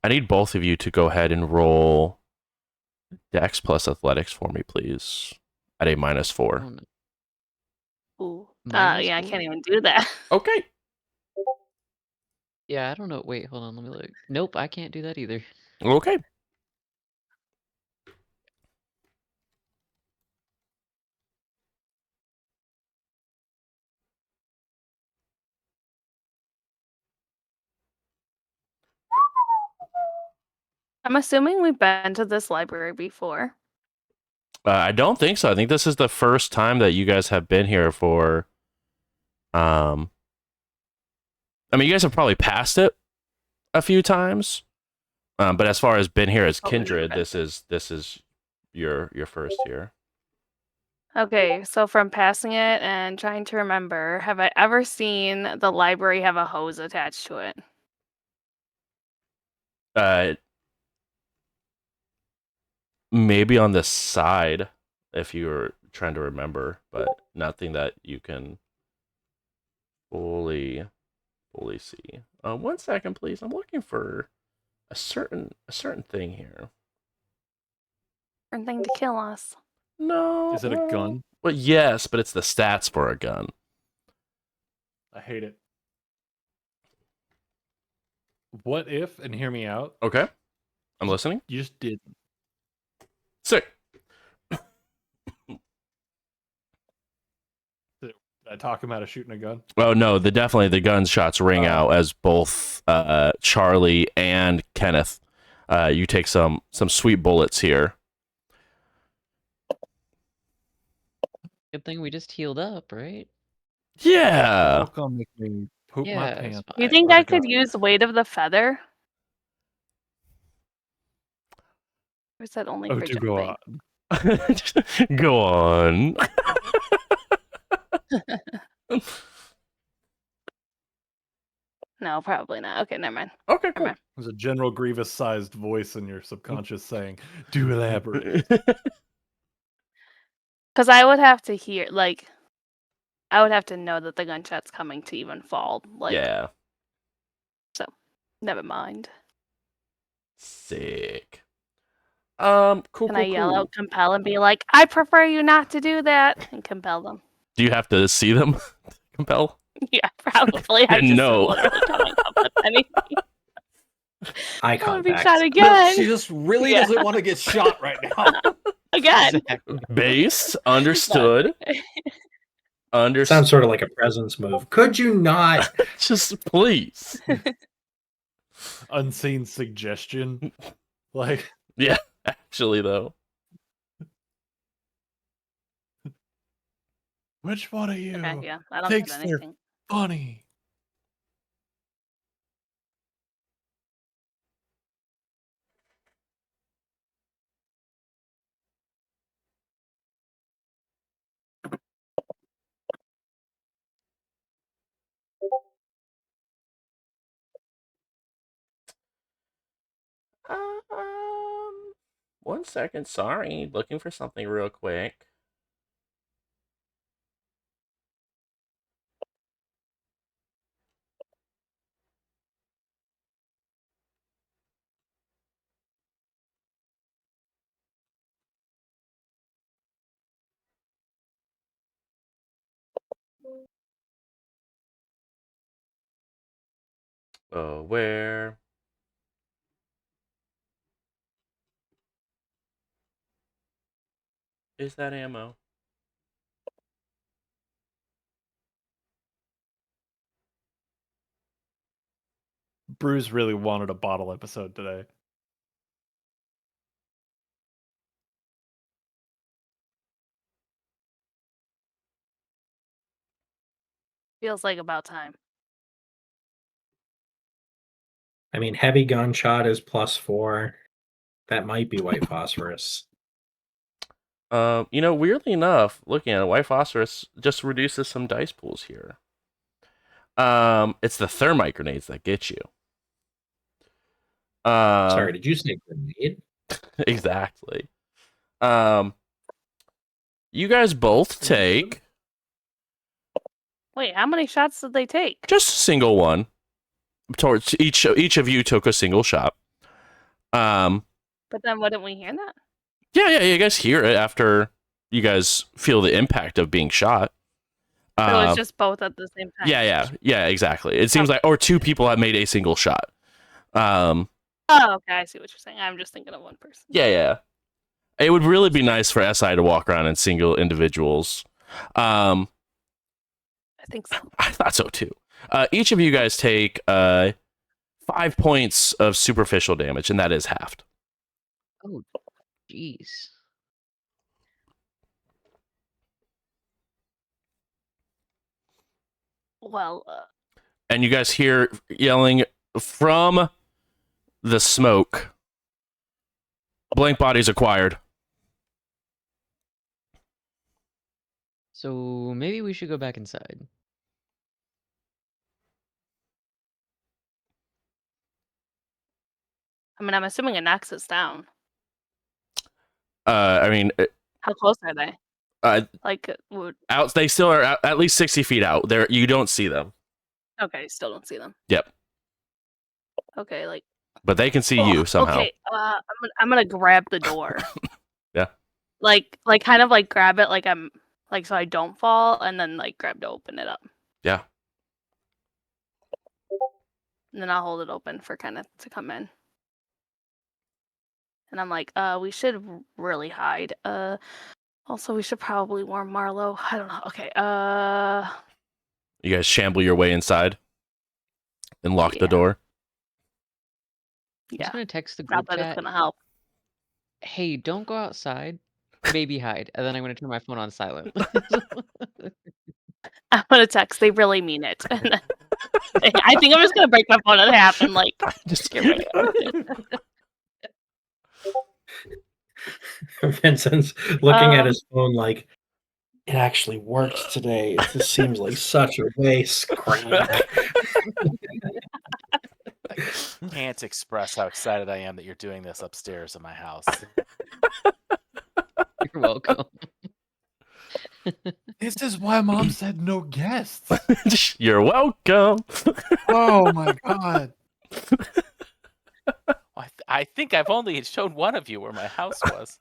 I need both of you to go ahead and roll Dex plus Athletics for me, please, at a -4. Oh, no. Ooh. Minus Yeah, I 4? can't even do that. Okay. Yeah, I don't know. Wait, hold on. Let me look. Nope, I can't do that either. Okay. I'm assuming we've been to this library before. I don't think so. I think this is the first time that you guys have been here for. I mean, you guys have probably passed it a few times, but as far as been here as Oh, we've never Kindred, been. this is your first here. Okay, so from passing it and trying to remember, have I ever seen the library have a hose attached to it? Maybe on the side, if you were trying to remember, but nothing that you can fully see. 1 second, please. I'm looking for a certain thing here. Or thing to kill us? No. Is it a gun? Well, yes, but it's the stats for a gun. I hate it. What if, and hear me out, Okay, I'm listening. you just did. Sick. Did I talk him out of shooting a gun? Oh no, definitely the gunshots ring out as both Charlie and Kenneth. You take some sweet bullets here. Good thing we just healed up, right? Yeah. Not gonna make me poop my Yeah, it's pants. fine. Do you think Let I it go. could use weight of the feather? Or is that only Oh, for do go jumping? on. Go on. No, probably not. Okay, never mind. Okay, Never cool. mind. There's a General Grievous-sized voice in your subconscious saying, "Do elaborate." Because I would have to hear, like, I would have to know that the gunshot's coming to even fall. Like, Yeah. so, never mind. Sick. Cool. Can I yell out compel and be like, I prefer you not to do that, and compel them? Do you have to see them? Compel? Yeah, probably. I just No. literally coming up with anything. Eye I want to be contact. shot No, again. she just really Yeah. doesn't want to get shot right now. Again. Exactly. Base. Understood. Sounds sort of like a presence move. Could you not? Just please. Unseen suggestion. Like, Yeah, actually though. which one of you Okay, yeah, I don't thinks have they're anything. funny? Um, 1 second. Sorry, looking for something real quick. Oh, where is that ammo? Bruce really wanted a bottle episode today. Feels like about time. I mean, heavy gunshot is +4. That might be white phosphorus. Weirdly enough, looking at it, white phosphorus just reduces some dice pools here. It's the thermite grenades that get you. Sorry, did you say grenade? Exactly. You guys both take Wait, how many shots did they take? just a single one. Towards each of you took a single shot. But then wouldn't we hear that? Yeah, you guys hear it after you guys feel the impact of being shot. So it's just both at the same time. Yeah, exactly. It seems like, or two people have made a single shot. Oh, okay, I see what you're saying. I'm just thinking of one person. Yeah. It would really be nice for SI to walk around in single individuals. I think so. I thought so too. Each of you guys take 5 points of superficial damage, and that is halved. Oh, jeez. Well, And you guys hear yelling from the smoke. Blank bodies acquired. So maybe we should go back inside. I mean, I'm assuming it knocks us down. I mean, How close are they? Like, out. They still are at least 60 feet out. There, you don't see them. okay, still don't see them. Yep. Okay, like. But they can see you somehow. Okay, I'm gonna grab the door. Yeah. Like kind of like grab it like I'm like so I don't fall, and then like grab to open it up. Yeah. And then I'll hold it open for Kenneth to come in. And I'm like, we should really hide. Also we should probably warn Marlo. I don't know. Okay. You guys shamble your way inside and lock the door. I'm Yeah. just gonna text the Not group that it's chat. gonna help. Hey, don't go outside. Maybe hide. And then I'm gonna turn my phone on silent. I'm gonna text. They really mean it. I think I'm just gonna break my phone in half and like just get rid of it. Vincent's looking at his phone like, it actually worked today. It just seems like such a waste. Crap. I can't express how excited I am that you're doing this upstairs in my house. You're welcome. This is why Mom said no guests. You're welcome. Oh my god. I think I've only shown one of you where my house was.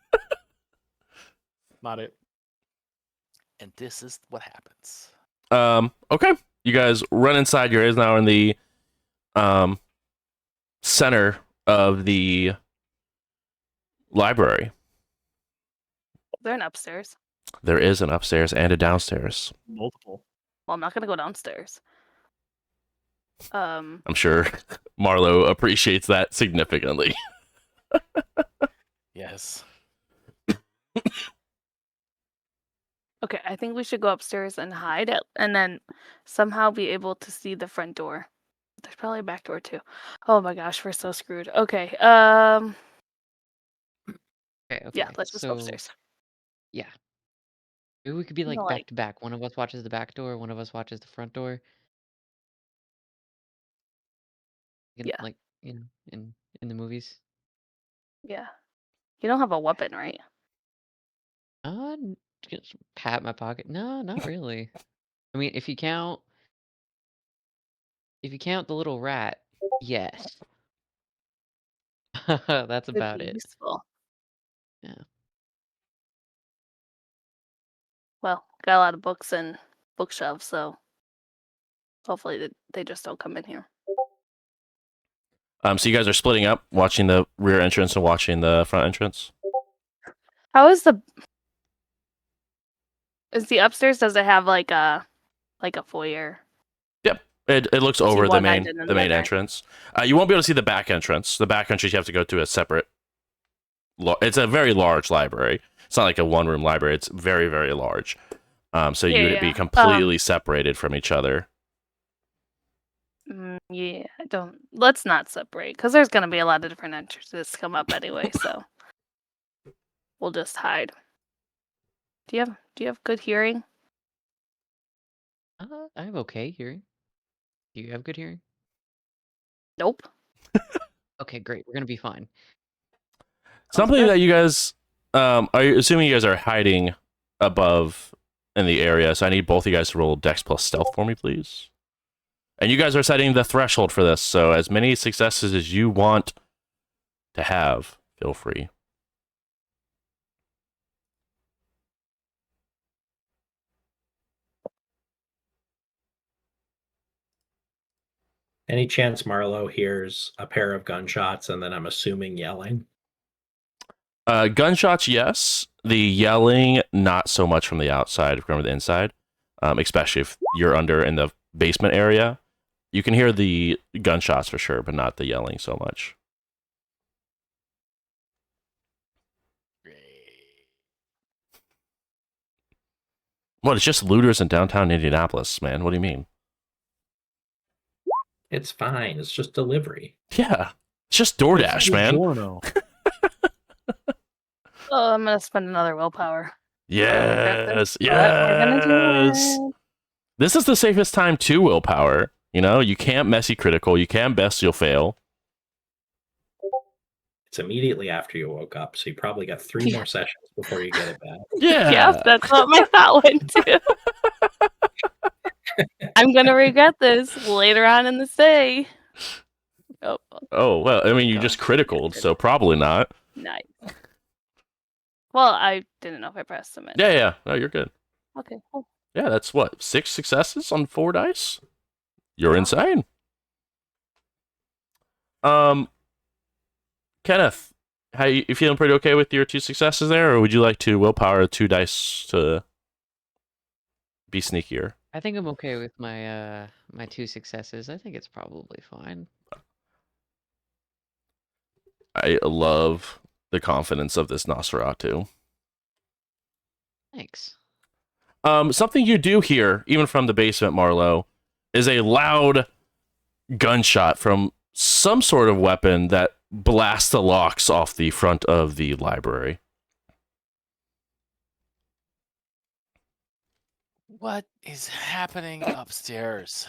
Not it. And this is what happens. Okay. You guys run inside. You're now in the center of the library. They're an upstairs. There is an upstairs and a downstairs. Multiple. Well, I'm not gonna go downstairs. I'm sure Marlo appreciates that significantly. Yes. Okay, I think we should go upstairs and hide it, and then somehow be able to see the front door. There's probably a back door too. Oh my gosh, we're so screwed. Okay, Okay, yeah, let's just go so upstairs. yeah. Maybe we could be like No, back like- to back. One of us watches the back door, one of us watches the front door. Yeah. Like in the movies. Yeah. You don't have a weapon, right? Just pat my pocket. No, not really. I mean, if you count the little rat, yes. That's Could about be it. useful. Yeah. Well, got a lot of books and bookshelves, so hopefully they just don't come in here. So you guys are splitting up, watching the rear entrance and watching the front entrance. How is the upstairs? Does it have like a foyer? Yep, it looks See over the one main end and then the the main other. entrance. You won't be able to see the back entrance. The back entrance you have to go to a separate. It's a very large library. It's not like a one room library. It's very very large. So you would be Yeah. completely separated from each other. Yeah. Don't. Let's not separate because there's gonna be a lot of different entrances come up anyway. So we'll just hide. Do you have good hearing? I have okay hearing. Do you have good hearing? Nope. Okay, great. We're gonna be fine. Something good. that you guys, are you assuming you guys are hiding above in the area? So I need both of you guys to roll Dex plus Stealth for me, please. And you guys are setting the threshold for this, so as many successes as you want to have, feel free. Any chance Marlowe hears a pair of gunshots and then I'm assuming yelling? Gunshots, yes. The yelling, not so much from the outside, from the inside. Especially if you're under in the basement area. You can hear the gunshots for sure, but not the yelling so much. What? It's just looters in downtown Indianapolis, man. What do you mean? It's fine. It's just delivery. Yeah, it's just DoorDash, man. Buongiorno. Oh, I'm gonna spend another willpower. Yes, But we're gonna do yes. it. This is the safest time to willpower. You know, you can't messy critical. You can't bestial fail. It's immediately after you woke up, so you probably got 3 more sessions before you get it back. Yeah. Yep, that's what my thought went to. I'm gonna regret this later on in the day. Oh, Oh, well, I mean, you Go. just criticaled, so probably not. nice. Well, I didn't know if I pressed submit. Yeah. No, you're good. Okay, cool. Yeah, that's what, 6 successes on 4 dice? You're Yeah. insane. Kenneth, how you feeling pretty okay with your 2 successes there, or would you like to willpower 2 dice to be sneakier? I think I'm okay with my my 2 successes. I think it's probably fine. I love the confidence of this Nosferatu. Thanks. Something you do hear, even from the basement, Marlowe, is a loud gunshot from some sort of weapon that blasts the locks off the front of the library. What is happening upstairs?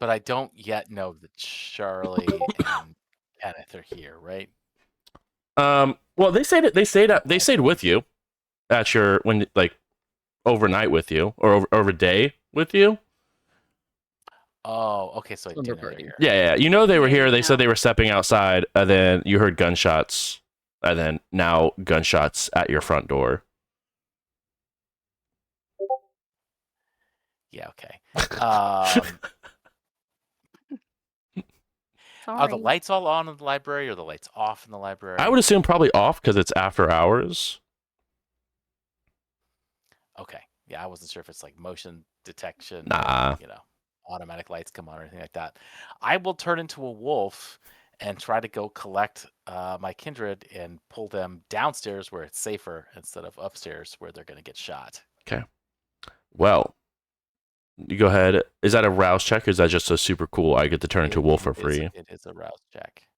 But I don't yet know that Charlie and Kenneth are here, right? Well, they stayed with you at your overnight with you or over day with you. Oh, okay. So I do Slumber know they're party. here. Yeah. You know they were here. They Yeah. said they were stepping outside, and then you heard gunshots, and then now gunshots at your front door. Yeah. Okay. Are the Sorry. lights all on in the library, or the lights off in the library? I would assume probably off because it's after hours. Okay. Yeah, I wasn't sure if it's like motion detection. Nah. Or, automatic lights come on or anything like that. I will turn into a wolf and try to go collect my kindred and pull them downstairs where it's safer instead of upstairs where they're going to get shot. Okay. Well, you go ahead. Is that a rouse check, or is that just a super cool? I get to turn into a wolf for free. It is a rouse check.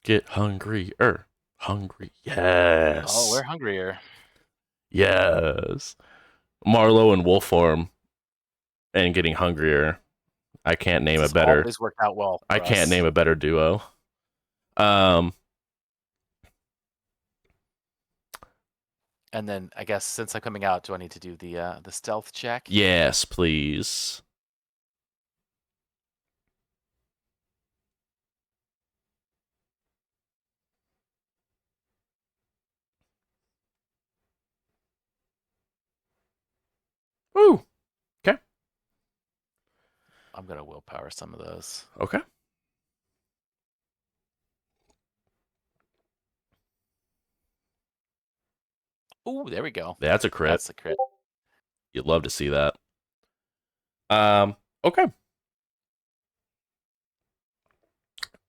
Get hungrier. Hungry. Yes. Oh, we're hungrier. Yes. Marlowe in wolf form and getting hungrier. I can't name This a better. always worked out well. I for can't us. name a better duo. And then I guess since I'm coming out, do I need to do the stealth check? Yes, please. Woo. I'm gonna willpower some of those. Okay. Ooh, there we go. That's a crit. That's a crit. You'd love to see that. Okay.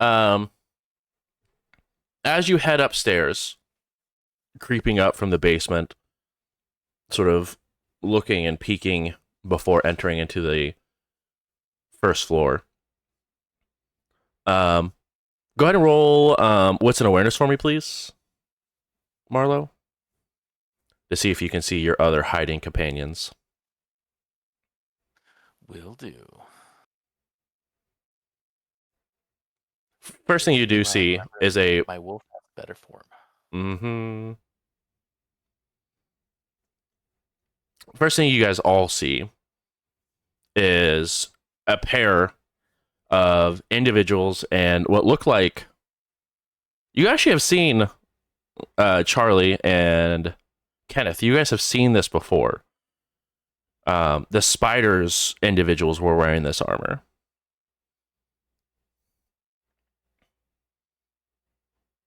As you head upstairs, creeping up from the basement, sort of looking and peeking before entering into the first floor. Go ahead and roll what's an awareness for me, please, Marlowe, to see if you can see your other hiding companions. Will do. First thing you do I see remember is a my wolf has better form. First thing you guys all see is a pair of individuals and what look like you actually have seen Charlie and Kenneth. You guys have seen this before. The spiders individuals were wearing this armor.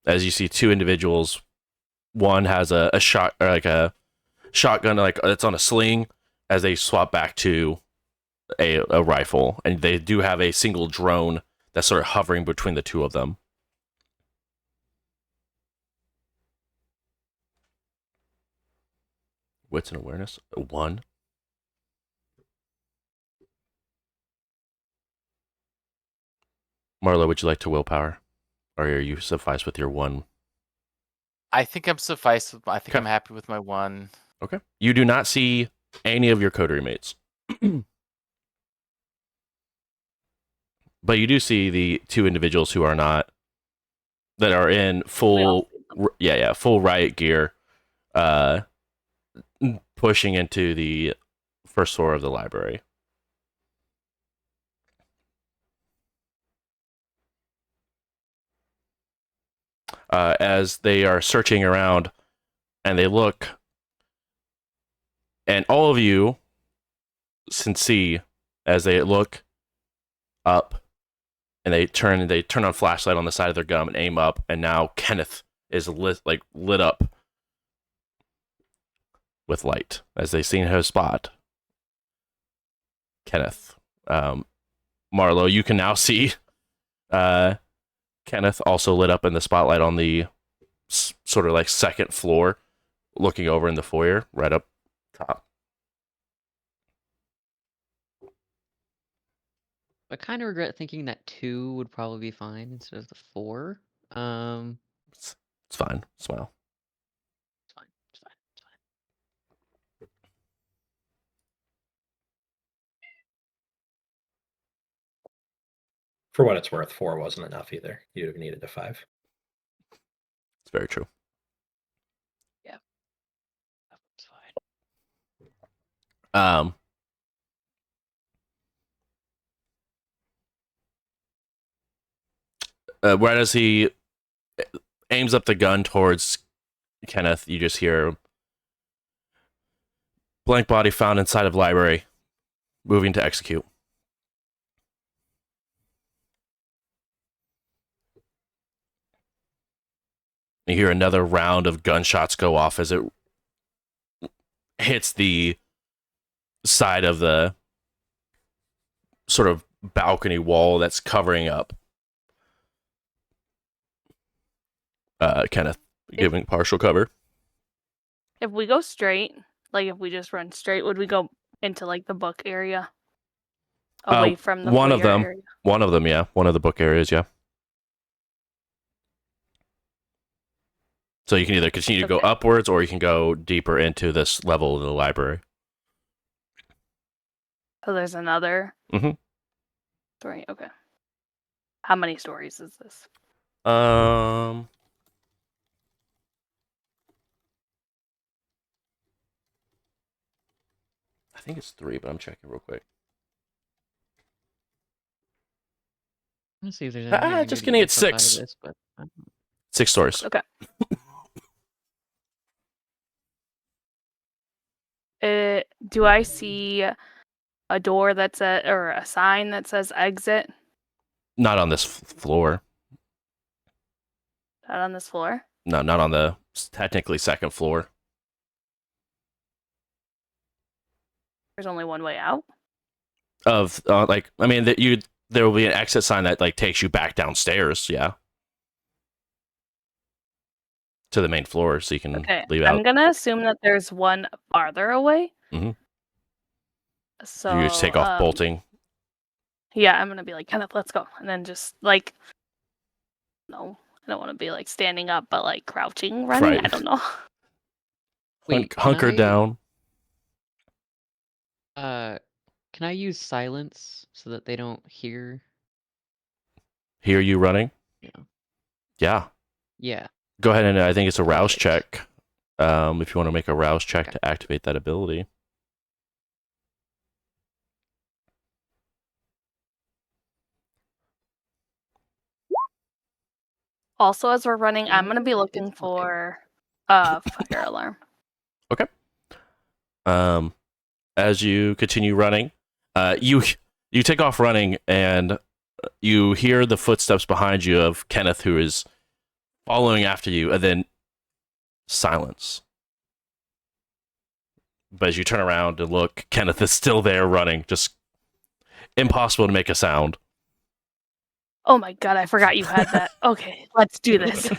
As you see two individuals, one has a shot or like a shotgun, like it's on a sling, as they swap back to a rifle, and they do have a single drone that's sort of hovering between the two of them. Wits and awareness 1. Marlo, would you like to willpower, or are you suffice with your 1? I think I'm suffice. I think Okay. I'm happy with my 1. Okay. You do not see any of your coterie mates. But you do see the two individuals who are not, that are in full, full riot gear, pushing into the first floor of the library. As they are searching around and they look, and all of you can see as they look up and they turn on flashlight on the side of their gun and aim up, and now Kenneth is lit up with light as they see his spot. Kenneth, Marlo, you can now see Kenneth also lit up in the spotlight on the sort of like second floor, looking over in the foyer, right up top. I kind of regret thinking that 2 would probably be fine instead of the 4. It's fine. Smile. It's fine. It's fine. It's fine. For what it's worth, 4 wasn't enough either. You'd have needed a 5. It's very true. Yeah. It's fine. Right as he aims up the gun towards Kenneth, you just hear blank body found inside of library, moving to execute. You hear another round of gunshots go off as it hits the side of the sort of balcony wall that's covering up Kenneth, giving partial cover. If we go straight, like if we just run straight, would we go into like the book area? Away from the one of foyer them. area? One of them, yeah. One of the book areas, yeah. So you can either continue to go Okay. upwards or you can go deeper into this level of the library. So there's another Mhm. story. Okay. How many stories is this? I think it's 3, but I'm checking real quick. Let's see if there's anything I can Just do to kidding, get it's stuff out of 6. this, but 6 stories. Okay. Do I see a door that's or a sign that says exit Not on this floor. out on this floor? No, not on the technically second floor. There's only one way out. Of like, I mean, there will be an exit sign that like takes you back downstairs. Yeah. To the main floor, so you can Okay. leave I'm out. gonna assume that there's one farther away. Mhm. So You just take off bolting. Yeah, I'm gonna be like, Kenneth, let's go, and then just like, no, I don't want to be like standing up, but like crouching, running. Right. I don't know. wait, can Hunker I, down. Can I use silence so that they don't hear? Hear you running? Yeah. Yeah. Yeah. Go ahead and I think it's a rouse Perfect. check. If you want to make a rouse check Okay. to activate that ability. Also, as we're running, I'm gonna be It's looking fine. for a fire alarm. As you continue running, you take off running and you hear the footsteps behind you of Kenneth, who is following after you, and then silence. But as you turn around and look, Kenneth is still there running, just impossible to make a sound. Oh my god, I forgot you had that. Okay, let's do this.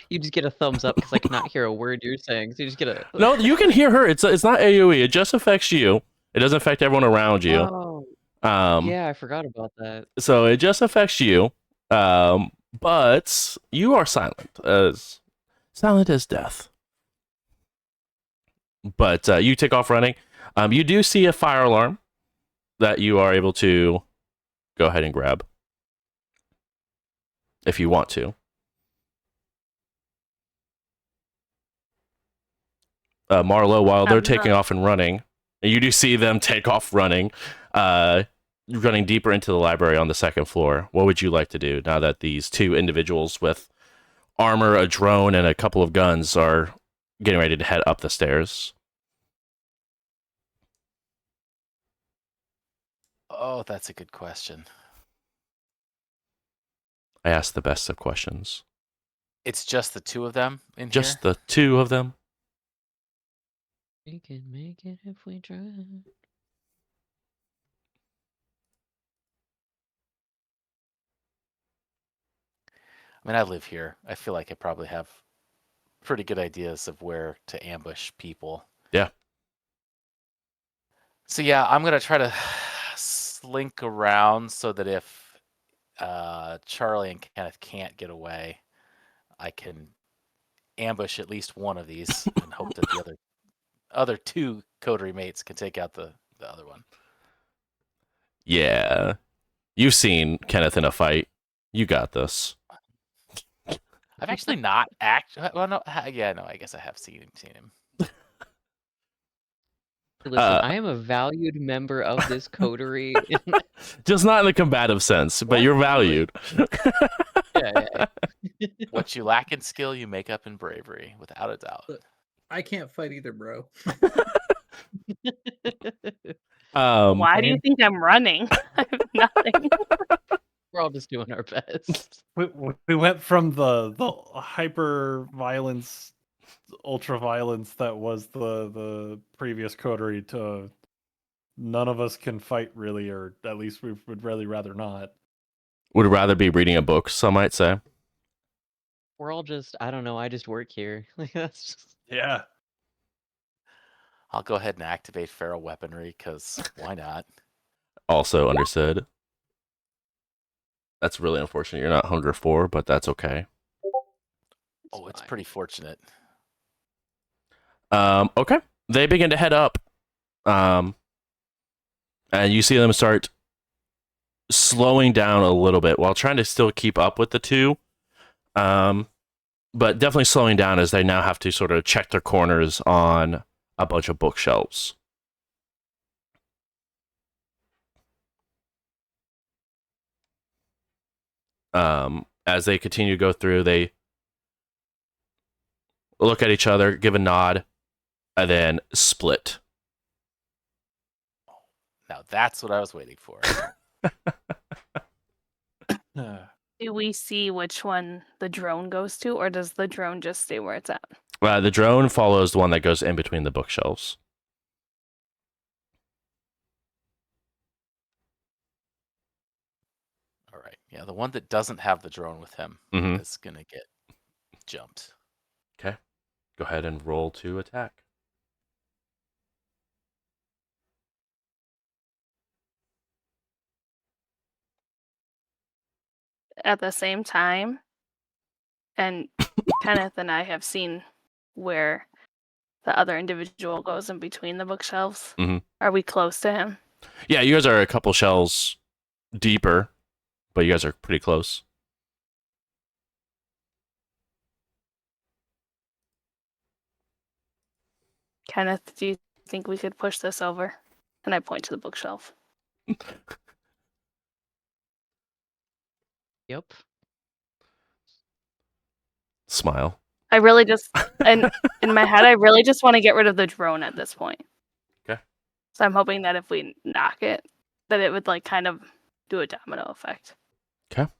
You just get a thumbs up because I cannot hear a word you're saying. So you just get a. No, you can hear her. It's not AoE. It just affects you. It doesn't affect everyone around you. Oh, yeah, I forgot about that. So it just affects you. But you are silent as death. But you take off running. You do see a fire alarm that you are able to go ahead and grab if you want to. Marlo, while they're taking off and running, you do see them take off running, running deeper into the library on the second floor. What would you like to do now that these two individuals with armor, a drone, and a couple of guns are getting ready to head up the stairs? Oh, that's a good question. I asked the best of questions. It's just the two of them in Just here? the two of them? We can make it if we try. I mean, I live here. I feel like I probably have pretty good ideas of where to ambush people. Yeah. So yeah, I'm gonna try to slink around so that if Charlie and Kenneth can't get away, I can ambush at least one of these and hope that the other two coterie mates can take out the other one. Yeah. You've seen Kenneth in a fight. You got this. I've actually not well, no, yeah, no, I guess I have seen him. Listen, I am a valued member of this coterie. Just not in the combative sense, but you're valued. Yeah. What you lack in skill, you make up in bravery, without a doubt. I can't fight either, bro. Why do you think I'm running? I have nothing. We're all just doing our best. We went from the hyper violence, ultra violence that was the previous coterie to none of us can fight really, or at least we would really rather not. Would rather be reading a book, some might say. We're all just, I don't know, I just work here. Like that's just... Yeah. I'll go ahead and activate feral weaponry, because why not? Also understood. That's really unfortunate. You're not Hunger 4, but that's okay. Oh, it's pretty fortunate. Okay. They begin to head up. And you see them start slowing down a little bit while trying to still keep up with the two. But definitely slowing down as they now have to sort of check their corners on a bunch of bookshelves. As they continue to go through, they look at each other, give a nod, and then split. Now that's what I was waiting for. Do we see which one the drone goes to, or does the drone just stay where it's at? The drone follows the one that goes in between the bookshelves. All right. Yeah, the one that doesn't have the drone with him Mhm. is gonna get jumped. Okay. Go ahead and roll to attack. At the same time, and Kenneth and I have seen where the other individual goes in between the bookshelves. Mhm. Are we close to him? Yeah, you guys are a couple shells deeper, but you guys are pretty close. Kenneth, do you think we could push this over? And I point to the bookshelf. Yep. Smile. I really just, and in my head, I really just want to get rid of the drone at this point. Okay. So I'm hoping that if we knock it, that it would like kind of do a domino effect. Okay.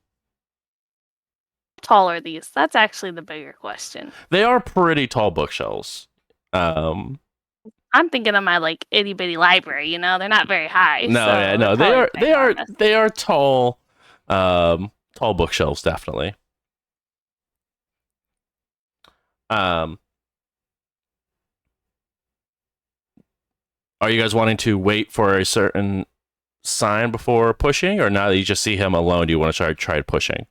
Tall are these? That's actually the bigger question. They are pretty tall bookshelves. I'm thinking of my like itty bitty library. You know, they're not very high. No, so yeah, no, they're probably enormous. they are tall, tall bookshelves, definitely. Are you guys wanting to wait for a certain sign before pushing, or now that you just see him alone, do you want to try pushing?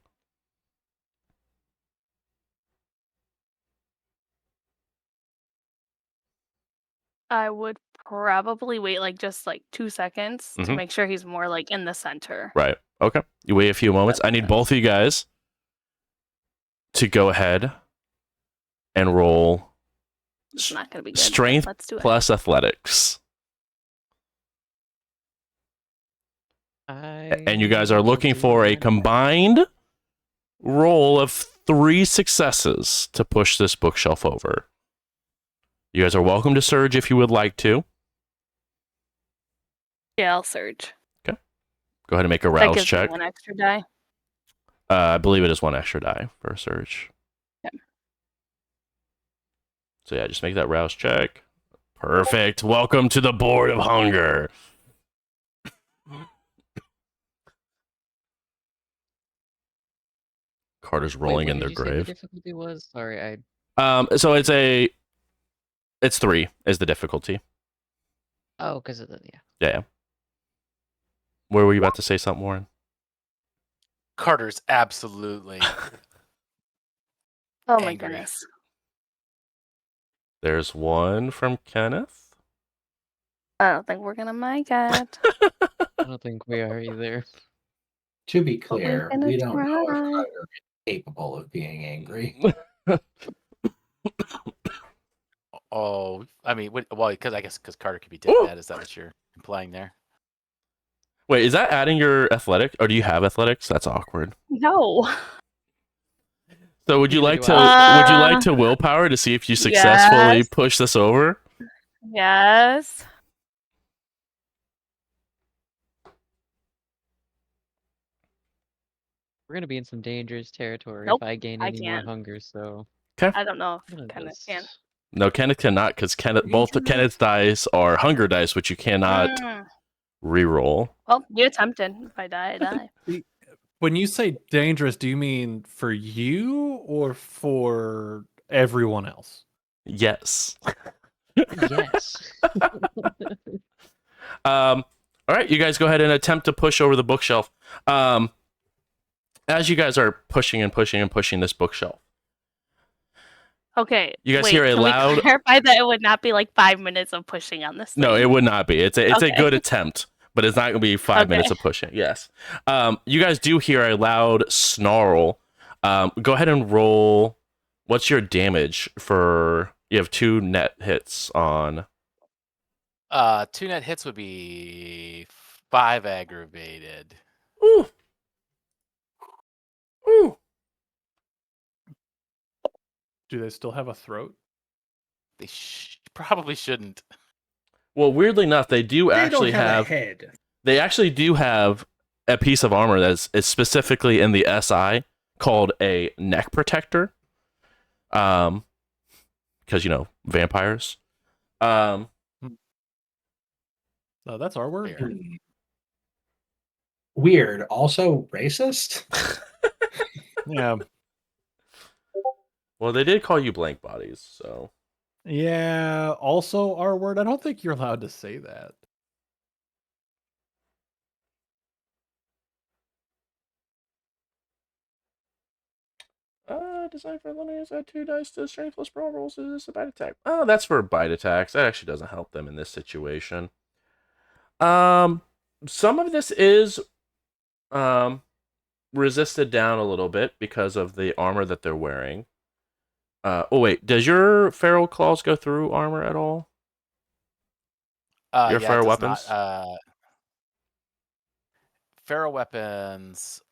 I would probably wait like just like 2 seconds to Mhm. make sure he's more like in the center. Right. Okay. You wait a few moments. I need both of you guys to go ahead and roll It's not gonna be good. but strength Let's do it. plus athletics. And you guys are looking for a combined roll of 3 successes to push this bookshelf over. You guys are welcome to surge if you would like to. Yeah, I'll surge. Go ahead and make a That rouse gives me check. 1 extra die. I believe it is 1 extra die for a surge. Okay. So yeah, just make that rouse check. Perfect. Welcome to the board of hunger. Carter's rolling in their What did you say grave. the difficulty was? Sorry, I. So it's 3 is the difficulty. Oh, because of the yeah. Yeah. Where were you about to say something, Warren? Carter's absolutely Oh my angry. goodness. There's 1 from Kenneth. I don't think we're gonna make it. I don't think we are either. To be But we're clear, gonna we don't know if try. Carter is capable of being angry. Oh, I mean, well, because Carter could be dead. Ooh. Mad. Is that what you're implying there? Wait, is that adding your athletic? Or do you have athletics? That's awkward. No. So would you Neither like do to I. would you like to willpower to see if you successfully Yes. push this over? Yes. We're gonna be in some dangerous territory Nope, if I gain I any more can't. hunger. So I don't know I'm gonna if Kenneth just- can. No, Kenneth cannot because both of Kenneth's dice are hunger dice, which you cannot re-roll. Well, you attempted. If I die, I die. When you say dangerous, do you mean for you or for everyone else? Yes. Yes. All right, you guys go ahead and attempt to push over the bookshelf. As you guys are pushing and pushing and pushing this bookshelf, Okay. You guys wait, hear a can loud- we clarify that it would not be like 5 minutes of pushing on this thing? no, it would not be. It's a Okay. good attempt, but it's not going to be 5 minutes Okay. of pushing. Yes. You guys do hear a loud snarl. Go ahead and roll. What's your damage for? You have 2 net hits on. 2 net hits would be 5 aggravated. Ooh. Ooh. Do they still have a throat? They probably shouldn't. Well, weirdly enough, they do They actually don't have a have. head. They actually do have a piece of armor that is specifically in the SI called a neck protector. Because vampires. No, that's our word. Fair. Weird. Also racist? Yeah. Well, they did call you blank bodies, so. Yeah. Also our word. I don't think you're allowed to say that. Design for eliminators, add 2 dice to strength plus brawl rolls. Is this a bite attack? Oh, that's for bite attacks. That actually doesn't help them in this situation. Some of this is resisted down a little bit because of the armor that they're wearing. Oh wait, does your feral claws go through armor at all? Your Yeah, feral it does weapons? not. Feral weapons.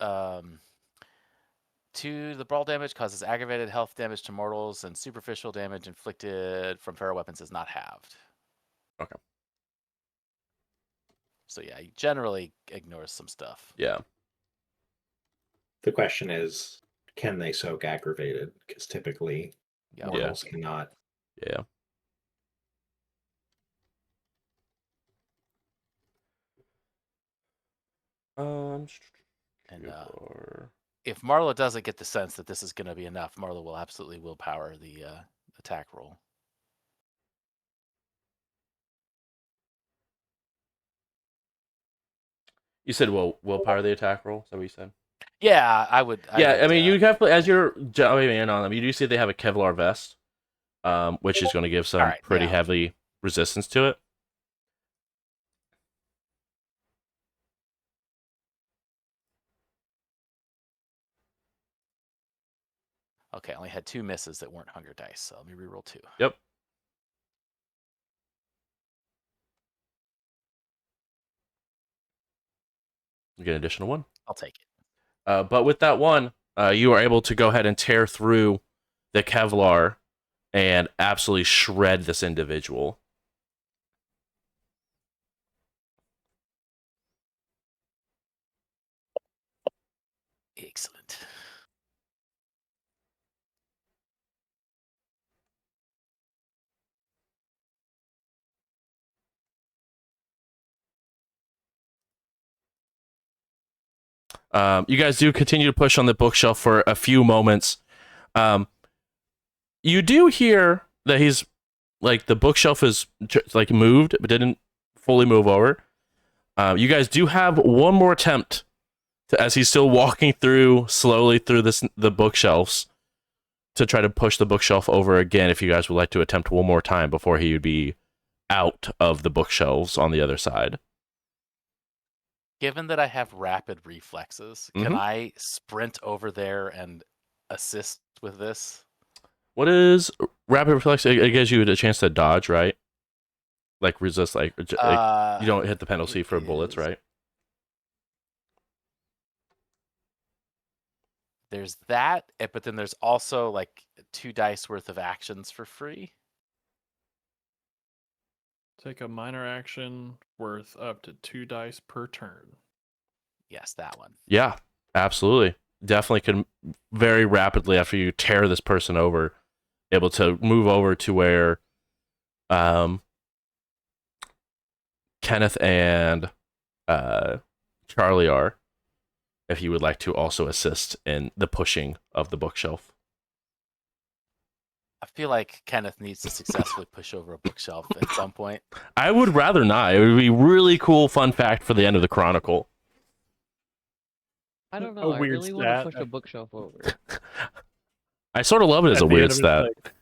2, the brawl damage causes aggravated health damage to mortals, and superficial damage inflicted from feral weapons is not halved. Okay. So yeah, he generally ignores some stuff. Yeah. The question is, can they soak aggravated? Because typically Yeah. mortals cannot. Yeah. And or... if Marla doesn't get the sense that this is going to be enough, Marla will absolutely willpower the attack roll. You said willpower the attack roll? Is that what you said? Yeah, I would. I mean, you have as you're jumping in on them, you do see they have a Kevlar vest, which is going to give some Alright, pretty yeah. heavy resistance to it. Okay, I only had 2 misses that weren't hunger dice, so let me reroll 2. Yep. You get an additional 1. I'll take it. But with that 1, you are able to go ahead and tear through the Kevlar and absolutely shred this individual. Excellent. You guys do continue to push on the bookshelf for a few moments. You do hear that he's like the bookshelf is like moved, but didn't fully move over. You guys do have one more attempt as he's still walking slowly through the bookshelves to try to push the bookshelf over again. If you guys would like to attempt one more time before he would be out of the bookshelves on the other side. Given that I have rapid reflexes, can I sprint over there and assist with this? What is rapid reflex? It gives you a chance to dodge, right? Like resist, like you don't hit the penalty for bullets, right? There's that, but then there's also like 2 dice worth of actions for free. Take a minor action worth up to 2 dice per turn. Yes, that one. Yeah, absolutely. Definitely can very rapidly after you tear this person over, able to move over to where Kenneth and Charlie are, if you would like to also assist in the pushing of the bookshelf. I feel like Kenneth needs to successfully push over a bookshelf at some point. I would rather not. It would be really cool fun fact for the end of the Chronicle. I don't A know. I weird really want to stat. push a bookshelf over. I sort of love it as At a the weird end of it, stat.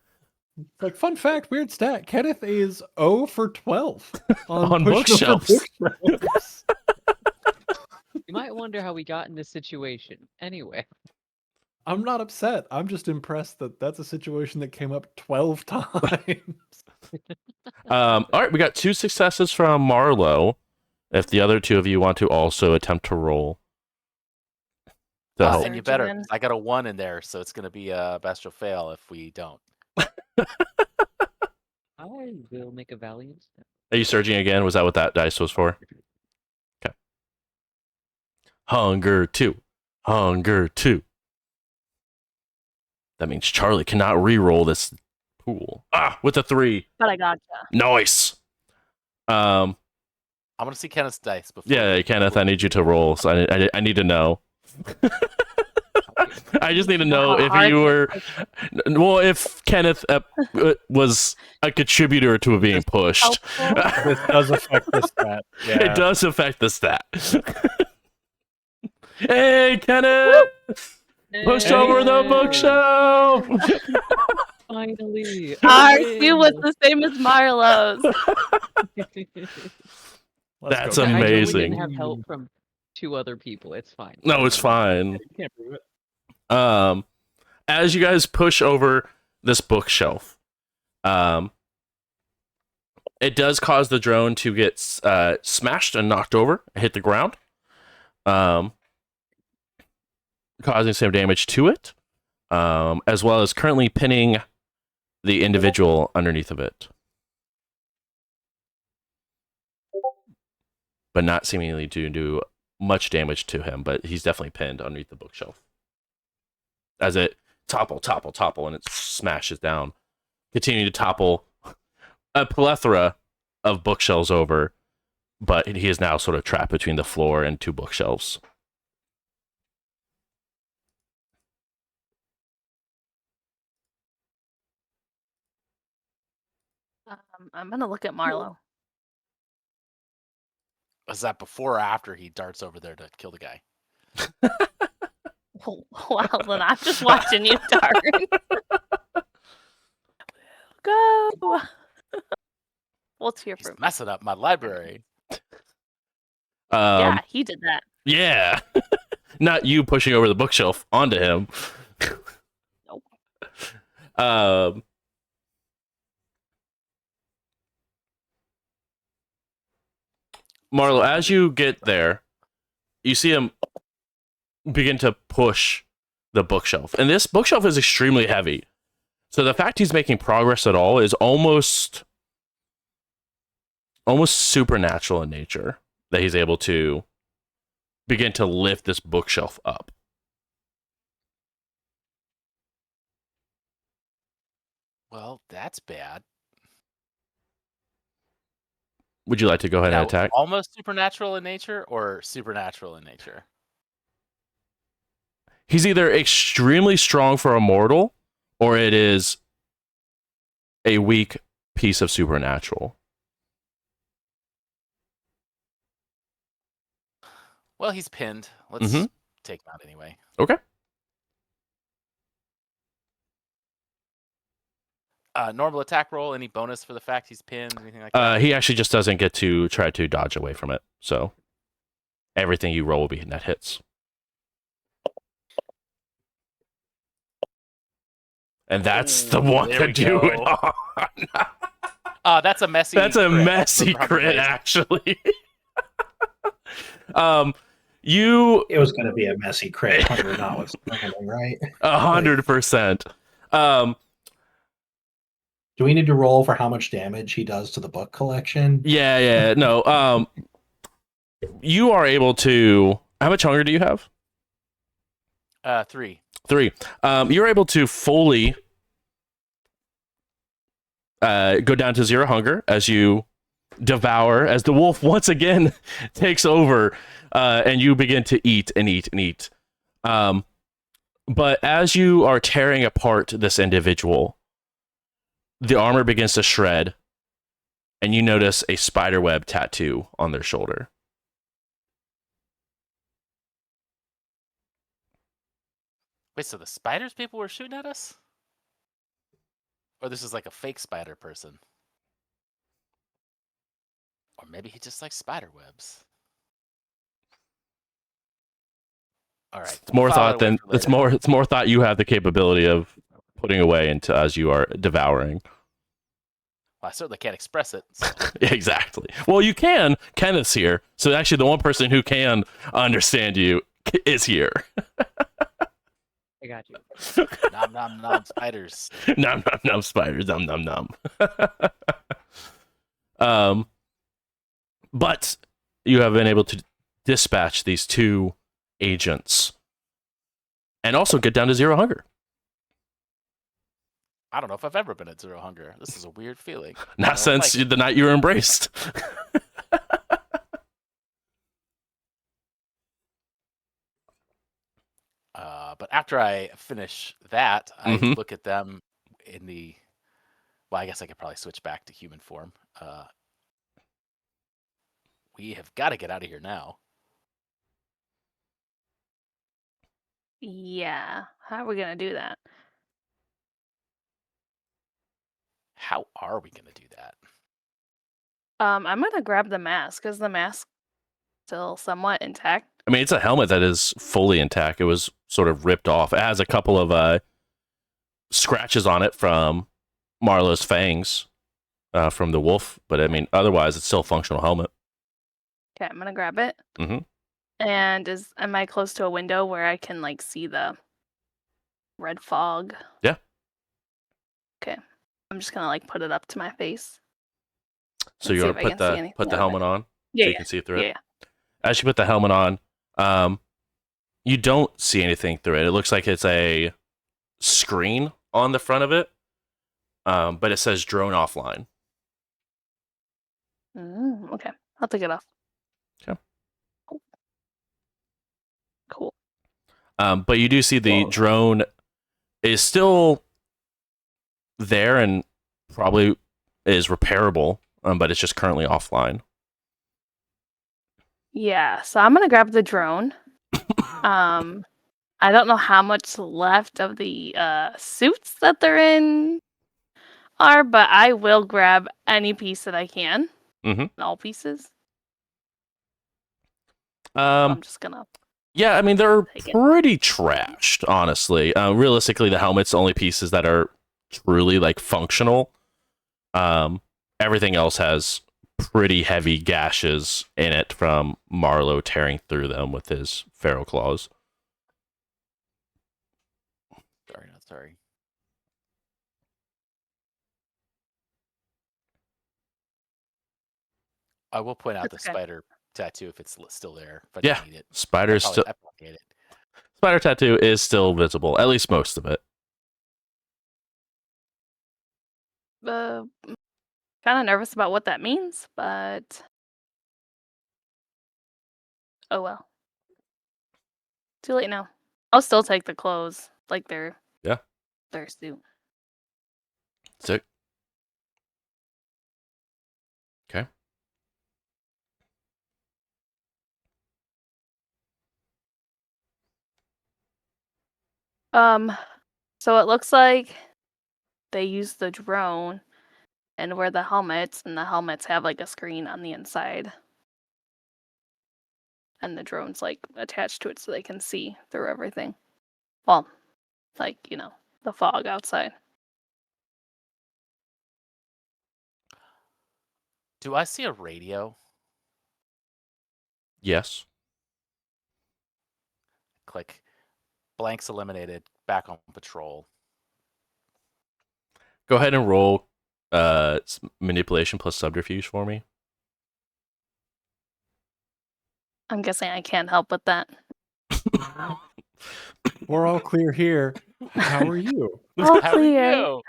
like, Like, fun fact, weird stat. Kenneth is 0 for 12 On pushing over bookshelves. bookshelves. You might wonder how we got in this situation. Anyway, I'm not upset. I'm just impressed that that's a situation that came up 12 times. All right, we got 2 successes from Marlo. If the other 2 of you want to also attempt to roll to help. And you better. Surgeon. I got a 1 in there, so it's going to be a bestial fail if we don't. I will make a valiant step. Are you surging again? Was that what that dice was for? Okay. Hunger 2. Hunger 2. That means Charlie cannot re-roll this pool. With a 3. But I gotcha. Nice. I'm going to see Kenneth's dice before. Yeah, Kenneth, I need you to roll. So I need to know. I just need to know if you were, well, if Kenneth was a contributor to it being pushed. Helpful. This does affect the stat. Yeah. It does affect the stat. Hey, Kenneth! Push over the bookshelf! Finally. Our Q was the same as Marlo's. That's go. I know we amazing. didn't have help from 2 other people. It's fine. No, it's fine. You can't prove it. As you guys push over this bookshelf, it does cause the drone to get smashed and knocked over and hit the ground, causing some damage to it, as well as currently pinning the individual underneath of it, but not seemingly to do much damage to him, but he's definitely pinned underneath the bookshelf. As it topple, and it smashes down, continuing to topple a plethora of bookshelves over, but he is now sort of trapped between the floor and 2 bookshelves. I'm gonna look at Marlo. Was that before or after he darts over there to kill the guy? Well, then I'm just watching you dart. Go. We'll cheer He's for him. messing up my library. Yeah, he did that. Yeah. Not you pushing over the bookshelf onto him. Nope. Marlo, as you get there, you see him begin to push the bookshelf. And this bookshelf is extremely heavy. So the fact he's making progress at all is almost supernatural in nature, that he's able to begin to lift this bookshelf up. Well, that's bad. Would you like to go ahead and Now, attack? almost supernatural in nature or supernatural in nature? He's either extremely strong for a mortal, or it is a weak piece of supernatural. Well, he's pinned. Let's Mhm. take him out anyway. Okay. Normal attack roll. Any bonus for the fact he's pinned? Anything like that? He actually just doesn't get to try to dodge away from it. So everything you roll will be net hits. And that's the one there to we do go. it on. That's a messy. That's a crit. messy Those are crit, amazing. actually. It was going to be a messy crit, Hunter notwithstanding, right? 100%. Do we need to roll for how much damage he does to the book collection? Yeah, no. You are able to. How much hunger do you have? 3. 3. You're able to fully go down to 0 hunger as you devour, as the wolf once again takes over, and you begin to eat and eat and eat. But as you are tearing apart this individual, the armor begins to shred, and you notice a spiderweb tattoo on their shoulder. Wait, so the spiders people were shooting at us? Or this is like a fake spider person. Or maybe he just likes spider webs. All right. It's more file thought that away than for later. it's more thought you have the capability of putting away into as you are devouring. Well, I certainly can't express it. So. Exactly. Well, you can. Kenneth's here, so actually, the one person who can understand you is here. I got you. Nom nom nom spiders. Nom nom nom spiders. Nom nom nom. But you have been able to dispatch these 2 agents, and also get down to 0 hunger. I don't know if I've ever been at 0 hunger. This is a weird feeling. I Not don't since like it. the night you were embraced. But after I finish that, I Mhm. look at them in the. Well, I guess I could probably switch back to human form. We have got to get out of here now. Yeah. How are we gonna do that? How are we going to do that? I'm gonna grab the mask. Is the mask still somewhat intact? I mean, it's a helmet that is fully intact. It was sort of ripped off. It has a couple of scratches on it from Marlowe's fangs from the wolf, but I mean, otherwise, it's still a functional helmet. Okay, I'm gonna grab it. Mhm. And am I close to a window where I can like see the red fog? Yeah. Okay. I'm just gonna like put it up to my face. So and you see want if to I can see anything put the out of helmet it. on Yeah, so you yeah, can see through it. yeah. As you put the helmet on, you don't see anything through it. It looks like it's a screen on the front of it, but it says drone offline. Okay, I'll take it off. Okay. Cool. But you do see the Whoa. drone is still there and probably is repairable, but it's just currently offline. Yeah, so I'm gonna grab the drone. I don't know how much left of the suits that they're in are, but I will grab any piece that I can. Mhm. All pieces. So I'm just gonna. Yeah, I mean, they're Take it. pretty trashed, honestly. Realistically, the helmet's the only pieces that are truly like functional. Everything else has pretty heavy gashes in it from Marlowe tearing through them with his feral claws. Sorry, not sorry. I will point out the That's okay. spider tattoo if it's still there. If I Yeah, need it. Spider's still I probably get it. spider tattoo is still visible, at least most of it. Kind of nervous about what that means, but oh well. Too late now. I'll still take the clothes, like their suit. Sick. Okay. So it looks like they use the drone and wear the helmets, and the helmets have like a screen on the inside. And the drone's like attached to it so they can see through everything. Well, like, the fog outside. Do I see a radio? Yes. Click. Blanks eliminated. Back on patrol. Go ahead and roll manipulation plus subterfuge for me. I'm guessing I can't help with that. We're all clear here. How are you? All How are clear. you?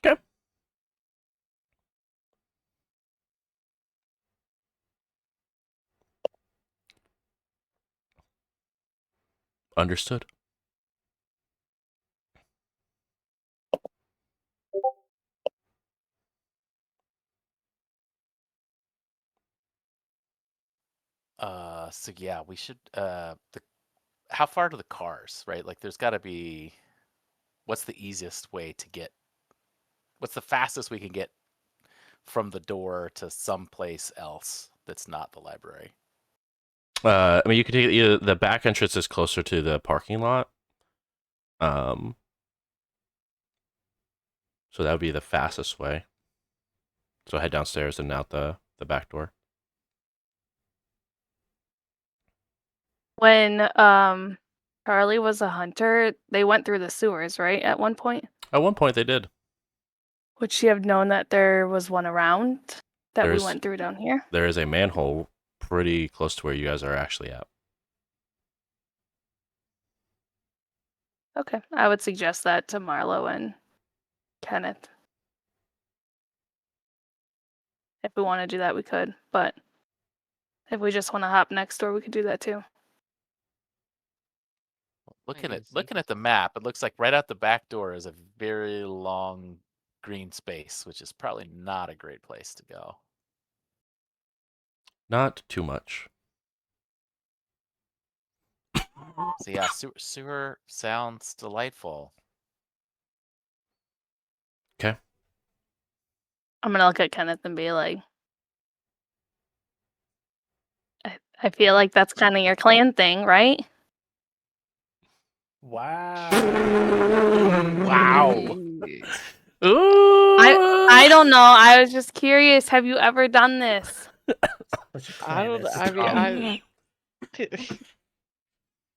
Okay. Understood. So yeah, we should. How far to the cars? Right, like there's got to be. What's the easiest way to get? What's the fastest we can get from the door to someplace else that's not the library? I mean, you could take either the back entrance is closer to the parking lot. So that would be the fastest way. So head downstairs and out the back door. When Charlie was a hunter, they went through the sewers, right? At one point, At one point, they did. would she have known that there was one around that There's- we went through down here? There is a manhole pretty close to where you guys are actually at. Okay, I would suggest that to Marlo and Kenneth. If we want to do that, we could. But if we just want to hop next door, we could do that too. Looking I at see. looking at the map, it looks like right out the back door is a very long green space, which is probably not a great place to go. Not too much. So yeah, sewer sounds delightful. I'm gonna look at Kenneth and be like, I feel like that's kind of your clan thing, right? Wow. Wow. Ooh! I don't know. I was just curious. Have you ever done this? Such a I don't. clanist. I mean, I.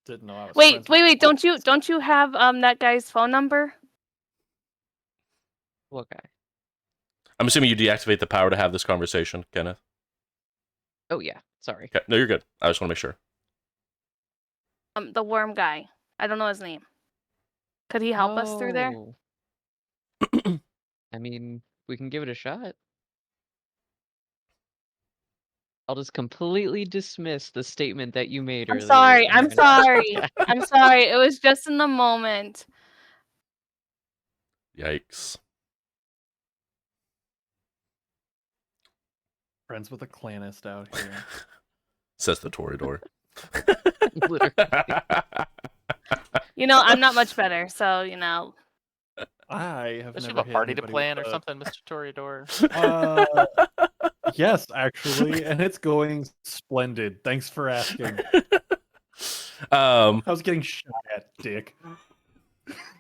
Didn't know I was Wait, friends wait, with wait! Don't you have that guy's phone number? What guy? I'm assuming you deactivate the power to have this conversation, Kenneth. Oh yeah. Sorry. Okay. No, you're good. I just want to make sure. The worm guy. I don't know his name. Could he help us through there? Oh. I mean, we can give it a shot. I'll just completely dismiss the statement that you made I'm earlier. sorry. I'm and- sorry. I'm sorry. It was just in the moment. Yikes. friends with a clanist out here. Says the Toreador. Literally. You know, I'm not much better, so you know. I have Does she never have a hit party to anybody plan or with a- something, Mr. Toreador? Yes, actually, and it's going splendid. Thanks for asking. I was getting shot at, Dick.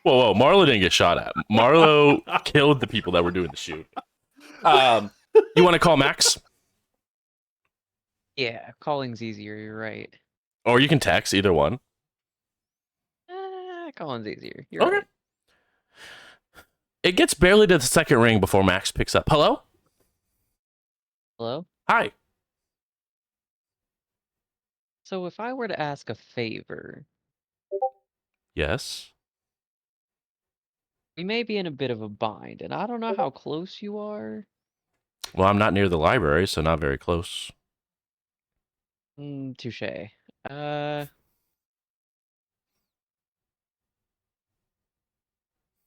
Whoa, Marlo didn't get shot at. Marlo killed the people that were doing the shoot. You want to call Max? Yeah, calling's easier. You're right. Or you can text, either one. Calling's easier. You're Okay. right. It gets barely to the second ring before Max picks up. Hello? Hello? Hi. So if I were to ask a favor, Yes? we may be in a bit of a bind, and I don't know how close you are. Well, I'm not near the library, so not very close. Touche.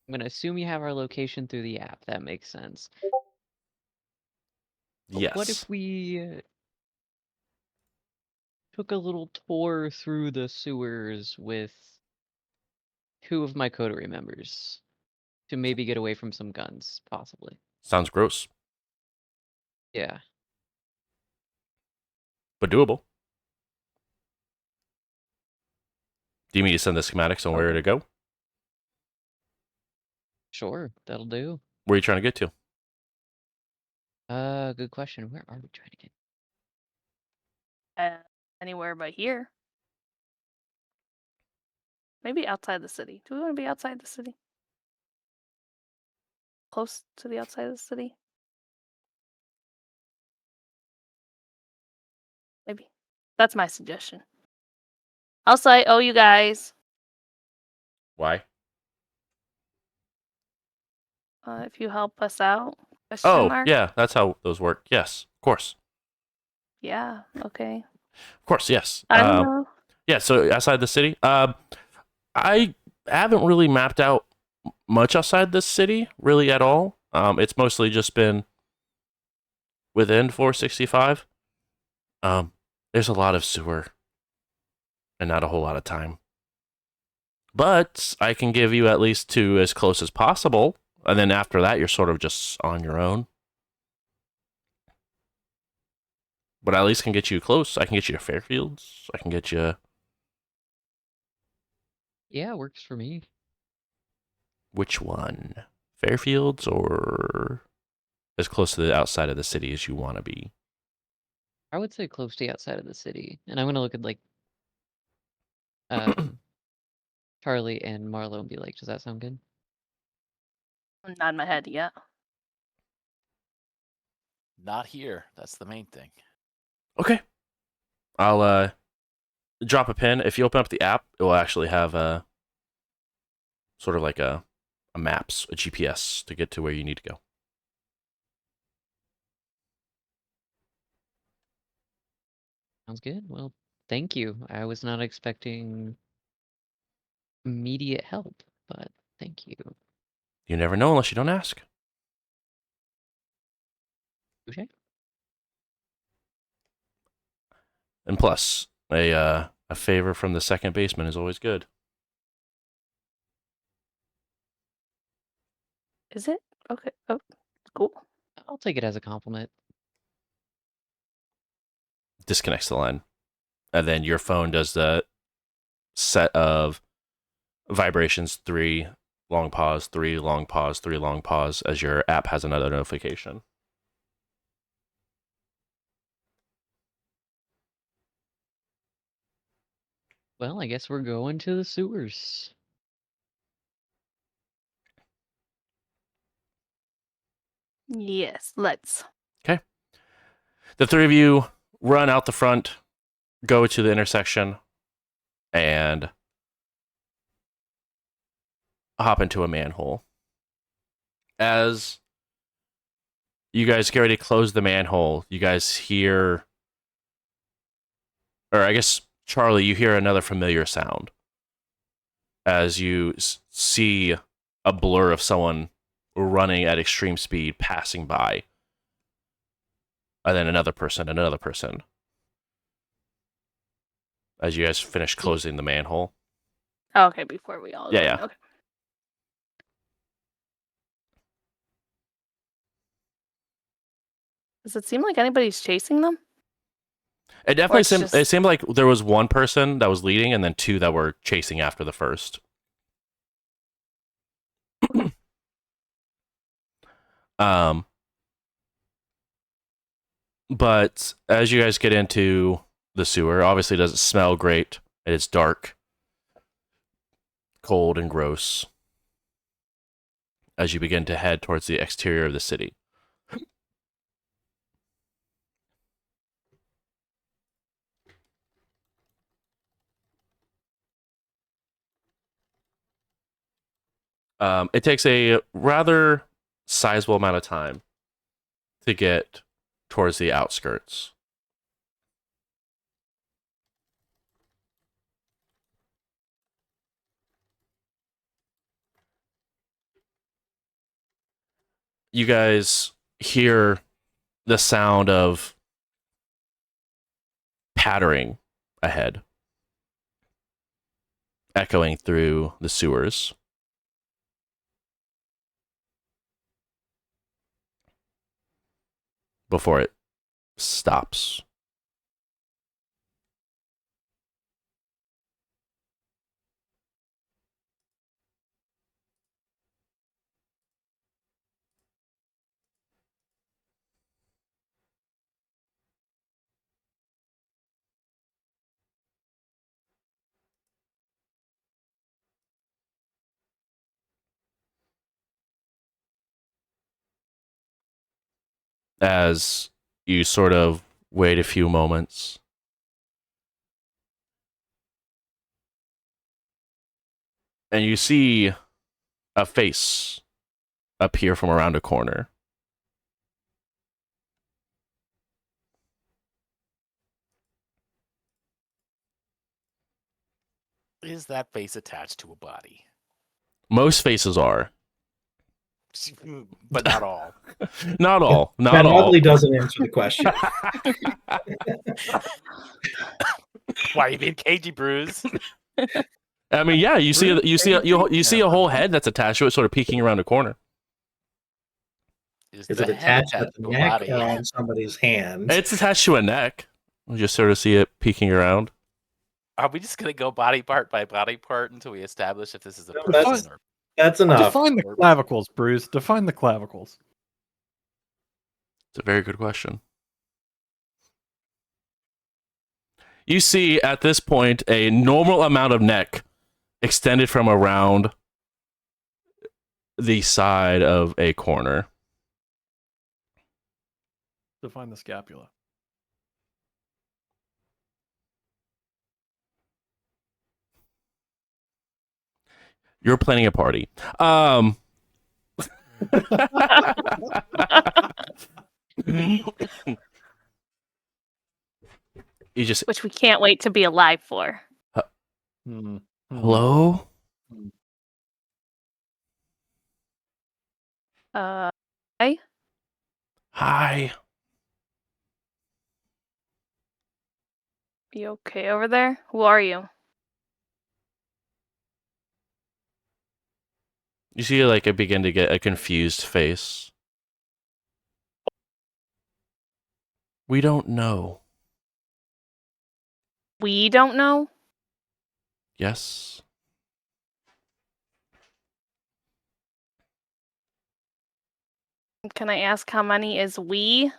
I'm gonna assume you have our location through the app. That makes sense. But Yes. what if we took a little tour through the sewers with two of my coterie members to maybe get away from some guns, possibly? Sounds gross, Yeah. but doable. Do you mean to send the schematics on where to go? Sure, that'll do. Where are you trying to get to? Good question. Where are we trying to get? Anywhere but here. Maybe outside the city. Do we want to be outside the city? Close to the outside of the city? Maybe. That's my suggestion. Also, I owe you guys. Why? If you help us out. Question Oh, mark? yeah, that's how those work. Yes, of course. Yeah, okay. Of course, yes. I don't know. Yeah, so outside the city, I haven't really mapped out much outside the city, really at all. It's mostly just been within 465. There's a lot of sewer and not a whole lot of time. But I can give you at least to as close as possible, and then after that, you're sort of just on your own. But I at least can get you close. I can get you to Fairfields. I can get you. Yeah, works for me. Which one? Fairfields or as close to the outside of the city as you want to be? I would say close to the outside of the city. And I'm gonna look at like um Charlie and Marlo and be like, does that sound good? Not in my head yet. Not here. That's the main thing. Okay. I'll drop a pin. If you open up the app, it will actually have a sort of like a maps, a GPS to get to where you need to go. Sounds good. Well, thank you. I was not expecting immediate help, but thank you. You never know unless you don't ask. Touché. And plus, a favor from the second baseman is always good. Is it? Okay. Oh, cool. I'll take it as a compliment. Disconnects the line. And then your phone does the set of vibrations, 3 long pause, 3 long pause, 3 long pause, as your app has another notification. Well, I guess we're going to the sewers. Yes, let's. Okay. The three of you run out the front, go to the intersection, and hop into a manhole. As you guys get ready to close the manhole, you guys hear, or I guess, Charlie, you hear another familiar sound as you see a blur of someone running at extreme speed passing by. And then another person, as you guys finish closing the manhole. Oh, okay, before we all. Yeah, go in, yeah. Okay. Does it seem like anybody's chasing them? It definitely it's seemed, just- it seemed like there was one person that was leading and then 2 that were chasing after the first. But as you guys get into the sewer, obviously it doesn't smell great. It's dark, cold, and gross as you begin to head towards the exterior of the city. It takes a rather sizable amount of time to get towards the outskirts. You guys hear the sound of pattering ahead, echoing through the sewers. Before it stops. As you sort of wait a few moments, and you see a face appear from around a corner. Is that face attached to a body? Most faces are. But not all. Not all. Not That all. oddly doesn't answer the question. Why are you being cagey, Bruce? I mean, yeah, you see a whole Yeah. head that's attached to it, sort of peeking around a corner. Is Is the it head attached at the to neck body? or on somebody's hand? It's attached to a neck. You just sort of see it peeking around. Are we just gonna go body part by body part until we establish if this is a No, person or That's enough. Define the clavicles, Bruce. Define the clavicles. It's a very good question. You see at this point a normal amount of neck extended from around the side of a corner. Define the scapula. You're planning a party. You just Which we can't wait to be alive for. Hmm. hello? Hi. You okay over there? Who are you? You see like I begin to get a confused face. We don't know. We don't know? Yes. Can I ask how many is we?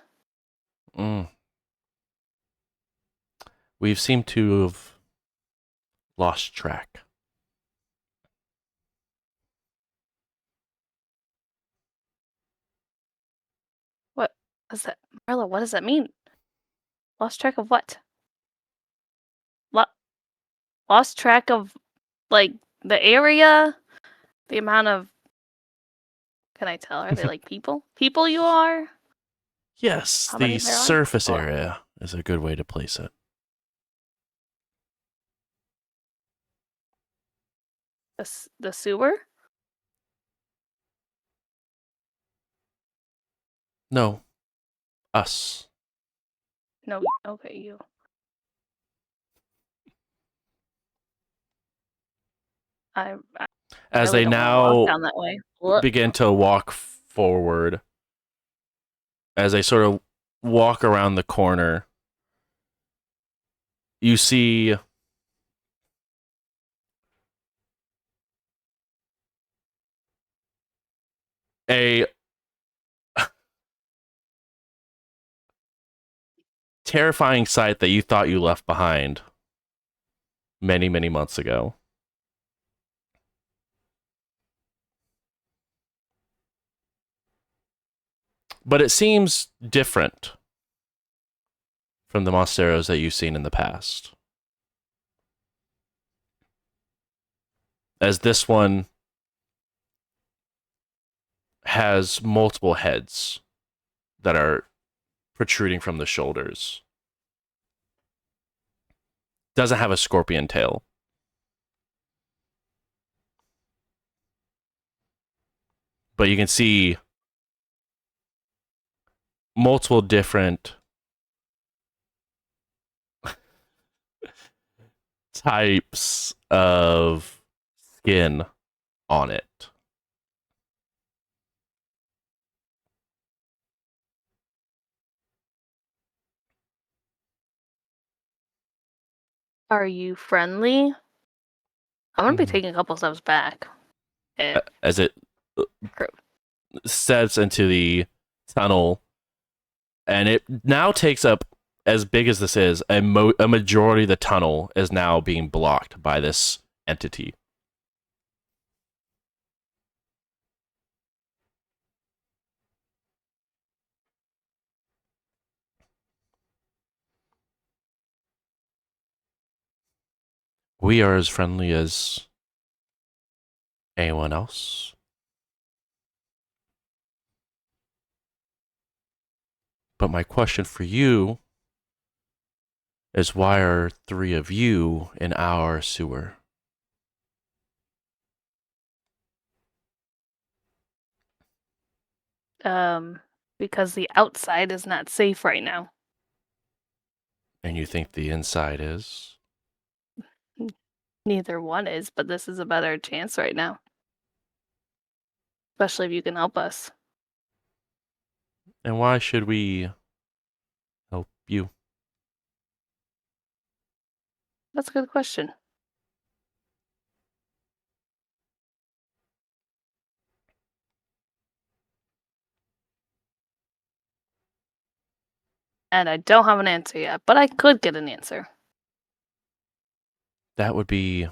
We've seemed to have lost track. What is that? Marla, what does that mean? Lost track of what? Lost track of, like, the area? The amount of... Can I tell? Are they like people? People you are? Yes, How many the there are? surface Oh. area is a good way to place it. The sewer? No. Us. No, okay, you. I As really they don't wanna walk now down that way. What? begin to walk forward, as they sort of walk around the corner, you see a terrifying sight that you thought you left behind many, many months ago. But it seems different from the Monsteros that you've seen in the past. As this one has multiple heads that are protruding from the shoulders. Doesn't have a scorpion tail. But you can see multiple different types of skin on it. Are you friendly? I'm gonna be Mhm. taking a couple steps back. As it steps into the tunnel, and it now takes up, as big as this is, a majority of the tunnel is now being blocked by this entity. We are as friendly as anyone else. But my question for you is, why are 3 of you in our sewer? Because the outside is not safe right now. And you think the inside is? Neither one is, but this is a better chance right now. Especially if you can help us. And why should we help you? That's a good question. And I don't have an answer yet, but I could get an answer. That would be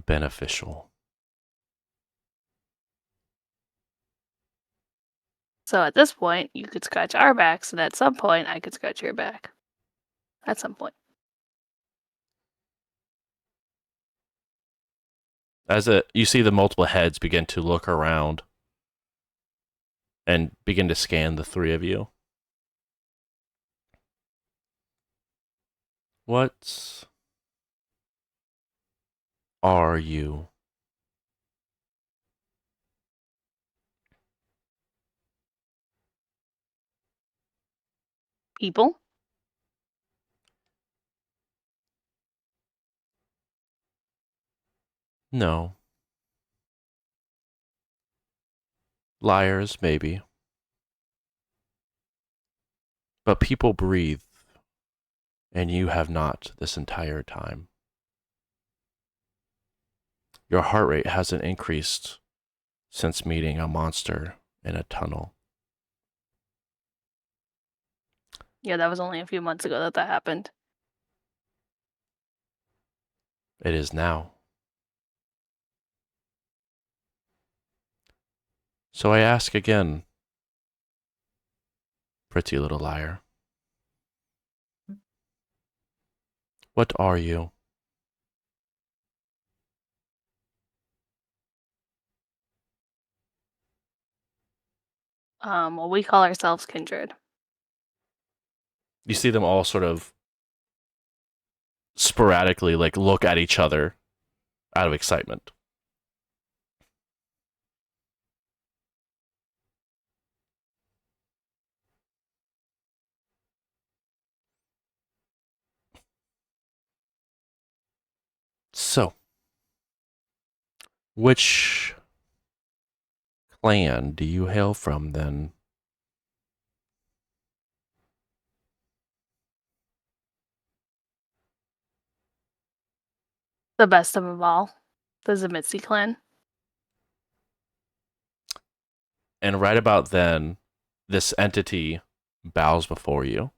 beneficial. So at this point, you could scratch our backs, and at some point, I could scratch your back. At some point. You see the multiple heads begin to look around and begin to scan the three of you. What are you? People? No. Liars, maybe. But people breathe, and you have not this entire time. Your heart rate hasn't increased since meeting a monster in a tunnel. Yeah, that was only a few months ago that happened. It is now. So I ask again, pretty little liar. What are you? Well, we call ourselves Kindred. You see them all sort of sporadically look at each other out of excitement. So, which clan do you hail from then? The best of them all. The Zemitsi clan. And right about then, this entity bows before you.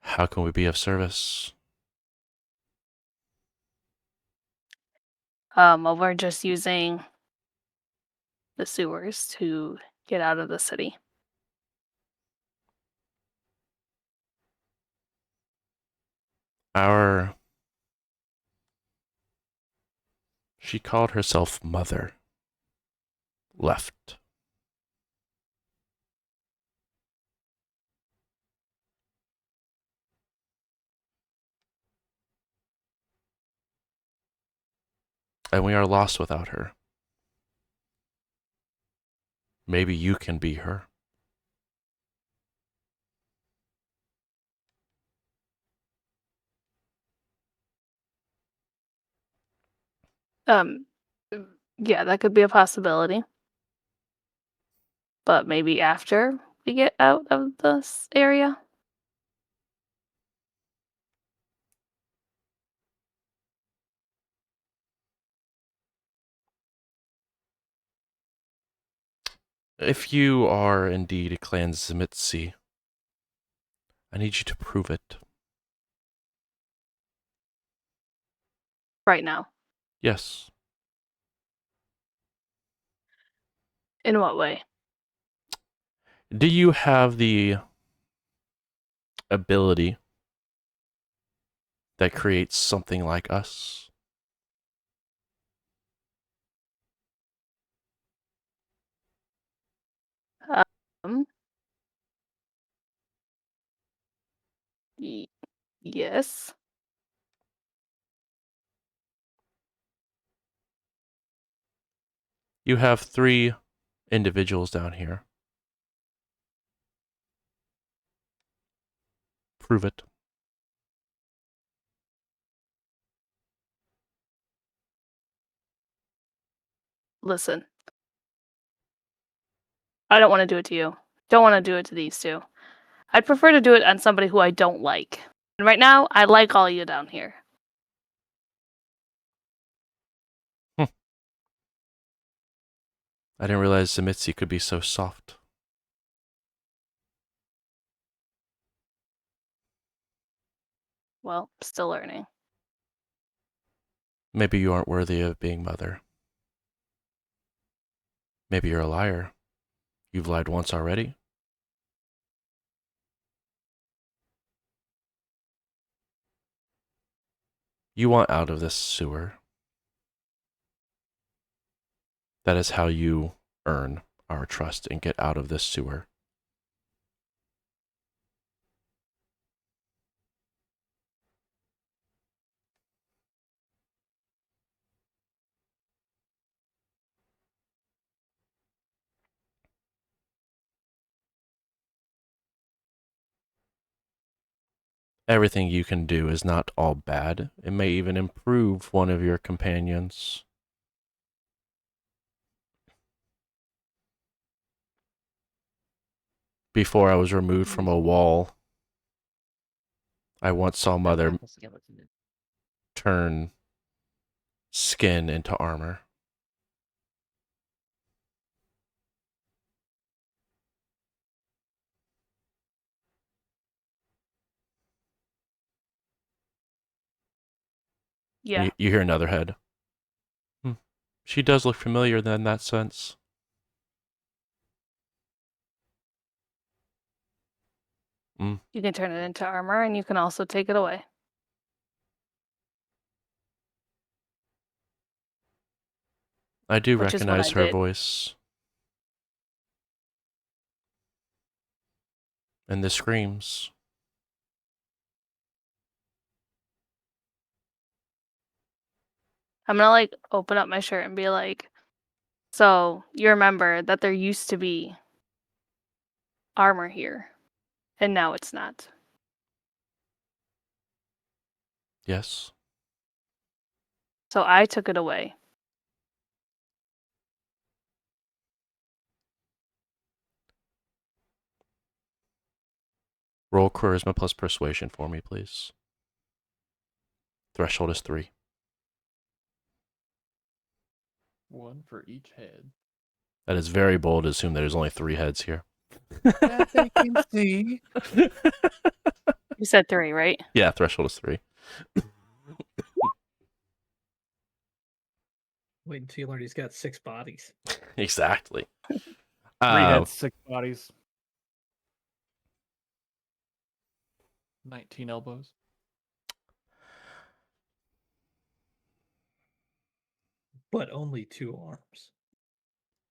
How can we be of service? Well, we're just using the sewers to get out of the city. She called herself Mother. Left. And we are lost without her. Maybe you can be her. Um, yeah, that could be a possibility. But maybe after we get out of this area. If you are indeed a clan Zemitsi, I need you to prove it. Right now. Yes. In what way? Do you have the ability that creates something like us? Um, y- yes. You have 3 individuals down here. Prove it. Listen. I don't want to do it to you. Don't want to do it to these 2. I'd prefer to do it on somebody who I don't like. And right now, I like all you down here. I didn't realize Zemitzi could be so soft. Well, still learning. Maybe you aren't worthy of being mother. Maybe you're a liar. You've lied once already. You want out of this sewer. That is how you earn our trust and get out of this sewer. Everything you can do is not all bad. It may even improve one of your companions. Before I was removed from a wall, I once saw Mother Apple skeleton. turn skin into armor. Yeah. You hear another head. She does look familiar in that sense. You can turn it into armor, and you can also take it away. I do Which is what recognize I her did. voice. And the screams. I'm gonna like open up my shirt and be like, so you remember that there used to be armor here, and now it's not. Yes. So I took it away. Roll charisma plus persuasion for me, please. Threshold is 3. 1 for each head. That is very bold to assume there's only 3 heads here. That they can see. You said 3, right? Yeah, threshold is 3. Wait until you learn he's got 6 bodies. Exactly. 3 heads, 6 bodies. 19 elbows. But only 2 arms.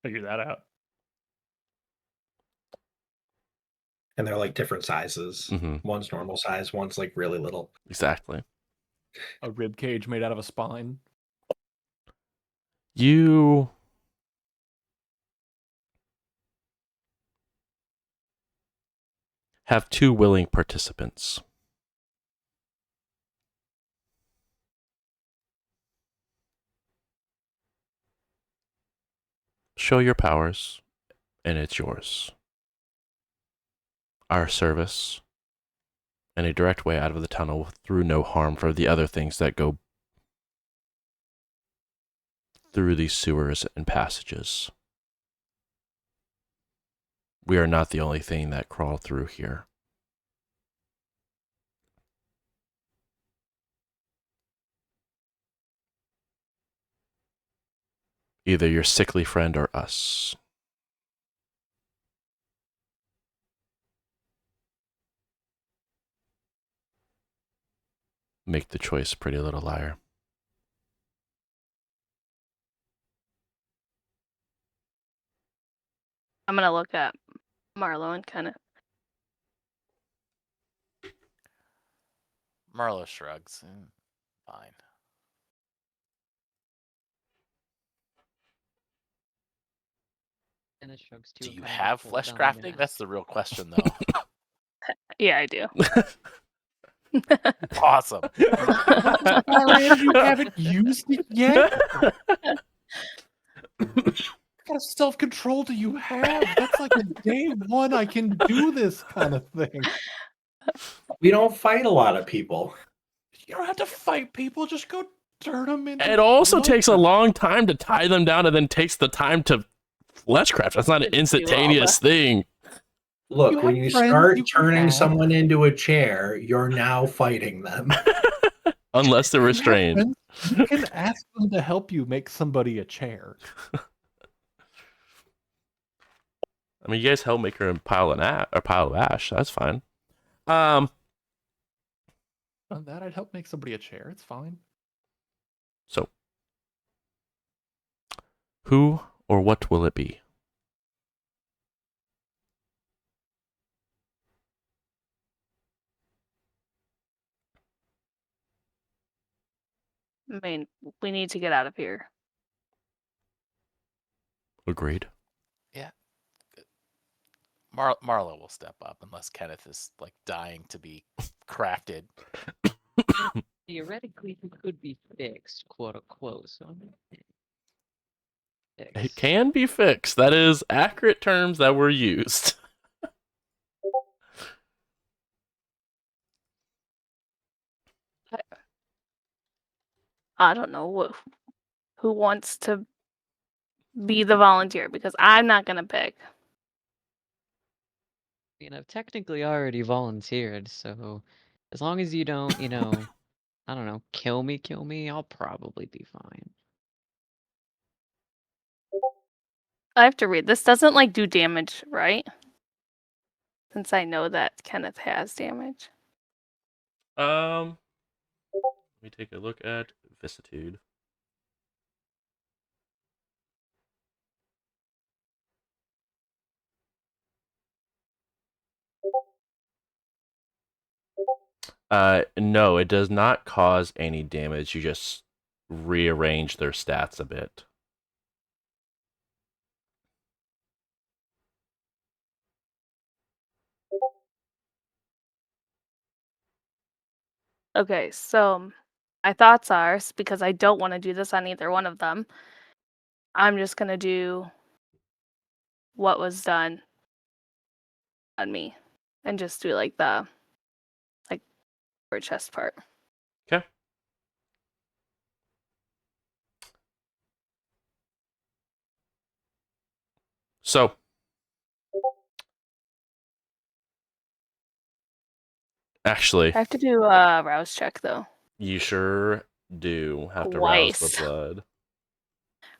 Figure that out. And they're like different sizes. Mhm. One's normal size, one's like really little. Exactly. A rib cage made out of a spine. You have 2 willing participants. Show your powers, and it's yours. Our service, and a direct way out of the tunnel through no harm for the other things that go through these sewers and passages. We are not the only thing that crawl through here. Either your sickly friend or us. Make the choice, pretty little liar. I'm gonna look at Marlo and kind of. Marlo shrugs. Fine. And it shrugs Do to you a have full flesh belly and crafting? ass. That's the real question, though. Yeah, I do. Awesome. Alright, you haven't used it yet? What kind of self-control do you have? That's like a day one I can do this kind of thing. We don't fight a lot of people. You don't have to fight people, just go turn them into It also takes a blood. long time to tie them down, and then takes the time to flesh craft. That's not an Do all instantaneous thing. Look, You when have you friends start you can turning have. someone into a chair, you're now fighting them. Unless they're You have restrained. friends, you can ask them to help you make somebody a chair. I mean, you guys help make her a pile of ash. That's fine. Um, On that, I'd help make somebody a chair. It's fine. so who or what will it be? I mean, we need to get out of here. Agreed. Marlo will step up unless Kenneth is like dying to be crafted. Theoretically, it could be fixed, quote unquote. So It can be fixed. That is accurate terms that were used. I don't know who wants to be the volunteer because I'm not gonna pick. I've technically already volunteered, so as long as you don't, I don't know, kill me, I'll probably be fine. I have to read. This doesn't like do damage, right? Since I know that Kenneth has damage. Let me take a look at vicissitude. No, it does not cause any damage. You just rearrange their stats a bit. Okay, so my thoughts are, because I don't want to do this on either one of them, I'm just gonna do what was done on me and just do like the chest part. Okay. So, actually, I have to do a rouse check though, you sure do have to rouse the Twice. blood.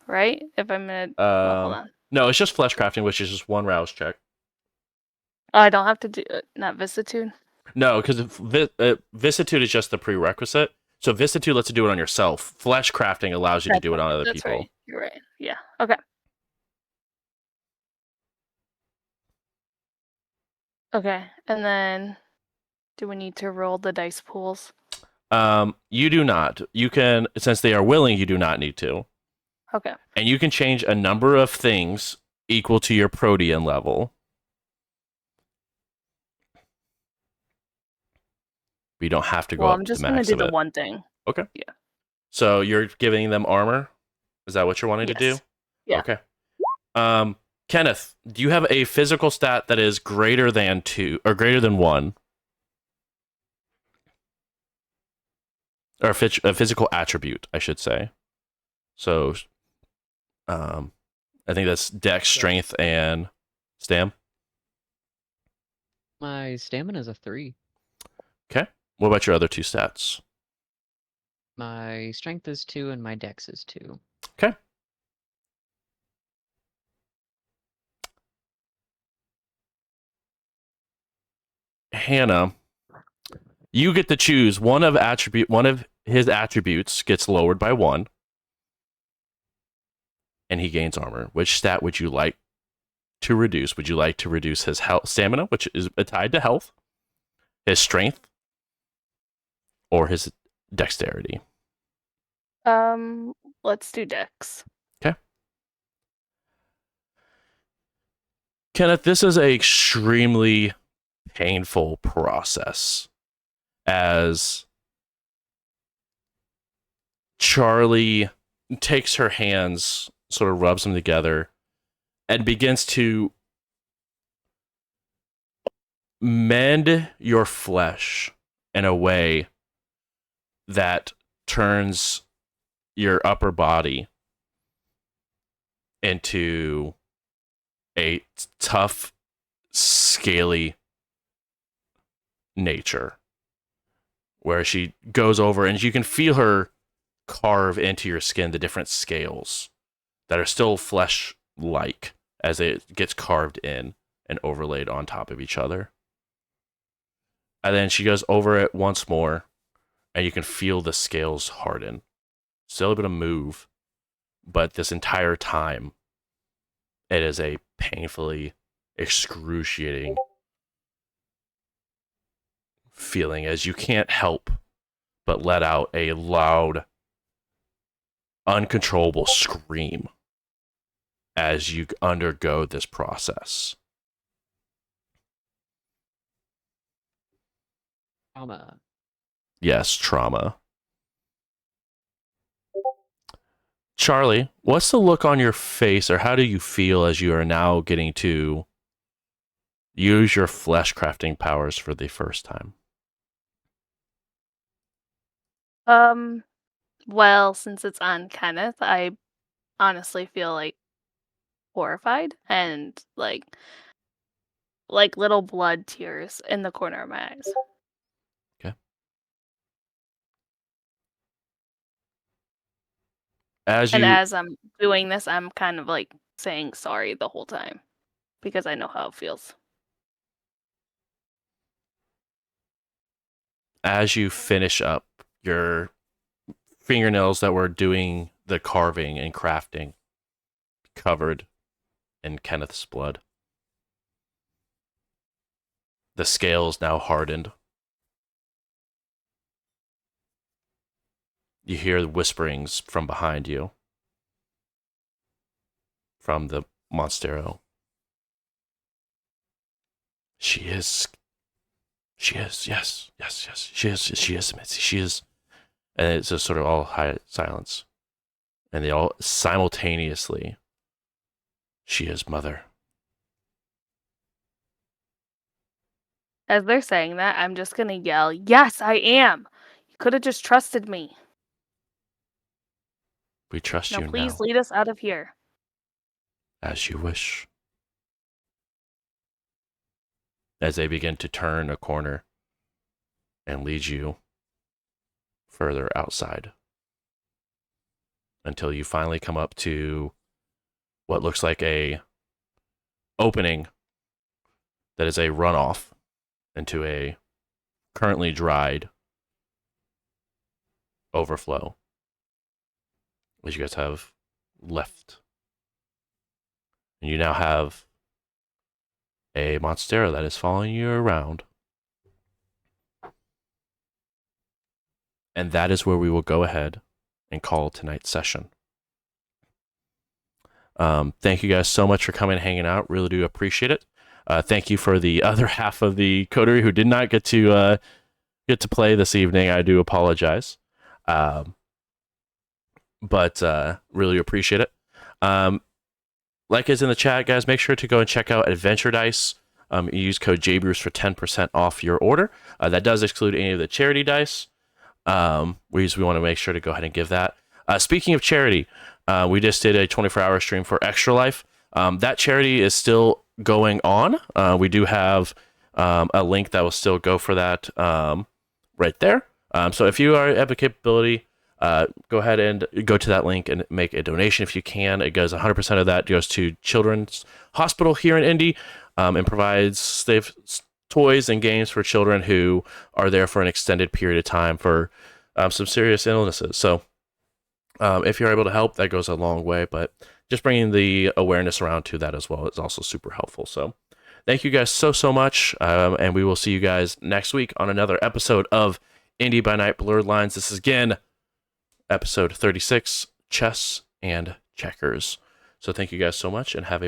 right? If I'm gonna, well, hold on. No, it's just flesh crafting, which is just one rouse check. Oh, I don't have to do not vicissitude. No, because vicissitude is just the prerequisite. So vicissitude lets you do it on yourself. Flesh crafting allows you to do it on other That's people. right. You're right. Yeah. Okay. Okay, and then do we need to roll the dice pools? You do not. You can, since they are willing, you do not need to. Okay. And you can change a number of things equal to your protean level. But you don't have to go Well, up I'm to just the gonna max do of the it. one thing. Okay. Yeah. So you're giving them armor? Is that what you're wanting to do? Yes. Yeah. Okay. Kenneth, do you have a physical stat that is greater than 2 or greater than 1? Or a physical attribute, I should say. So, I think that's Dex, Strength, and Stam. My stamina is a 3. Okay. What about your other 2 stats? My strength is 2 and my dex is 2. Okay. Hannah, you get to choose one of his attributes gets lowered by 1, and he gains armor. Which stat would you like to reduce? Would you like to reduce his stamina, which is tied to health, his strength, or his dexterity? Let's do dex. Okay. Kenneth, this is a extremely painful process as Charlie takes her hands, sort of rubs them together, and begins to mend your flesh in a way that turns your upper body into a tough, scaly nature, where she goes over and you can feel her carve into your skin the different scales that are still flesh-like as it gets carved in and overlaid on top of each other. And then she goes over it once more, and you can feel the scales harden. Still able to move, but this entire time, it is a painfully excruciating feeling as you can't help but let out a loud, uncontrollable scream as you undergo this process. Trauma. Yes, trauma. Charlie, what's the look on your face, or how do you feel as you are now getting to use your flesh crafting powers for the first time? Well, since it's on Kenneth, I honestly feel like horrified and like little blood tears in the corner of my eyes. As And you as I'm doing this, I'm kind of like saying sorry the whole time because I know how it feels. as you finish up your fingernails that were doing the carving and crafting covered in Kenneth's blood. The scales now hardened. You hear whisperings from behind you. From the Monstero. She is, yes. She is, Mitzi. She is. And it's just sort of all high silence. And they all simultaneously, she is mother. As they're saying that, I'm just gonna yell, "Yes, I am! You could have just trusted me. We trust Now you please now, lead us out of here." as you wish. As they begin to turn a corner and lead you further outside until you finally come up to what looks like a opening that is a runoff into a currently dried overflow, which you guys have left. And you now have a Monstera that is following you around. And that is where we will go ahead and call tonight's session. Thank you guys so much for coming and hanging out. Really do appreciate it. Thank you for the other half of the coterie who did not get to play this evening. I do apologize. But really appreciate it. Like is in the chat, guys, make sure to go and check out Adventure Dice. Use code JBruce for 10% off your order. That does exclude any of the charity dice. We want to make sure to go ahead and give that. Speaking of charity, we just did a 24-hour stream for Extra Life. That charity is still going on. We do have a link that will still go for that right there. So if you have the capability, go ahead and go to that link and make a donation if you can. It goes 100% of that goes to Children's Hospital here in Indy, and provides safe toys and games for children who are there for an extended period of time for some serious illnesses. So if you're able to help, that goes a long way, but just bringing the awareness around to that as well is also super helpful. So thank you guys so much, and we will see you guys next week on another episode of Indy by Night Blurred Lines. This is again episode 36, Chess and Checkers. So thank you guys so much, and have a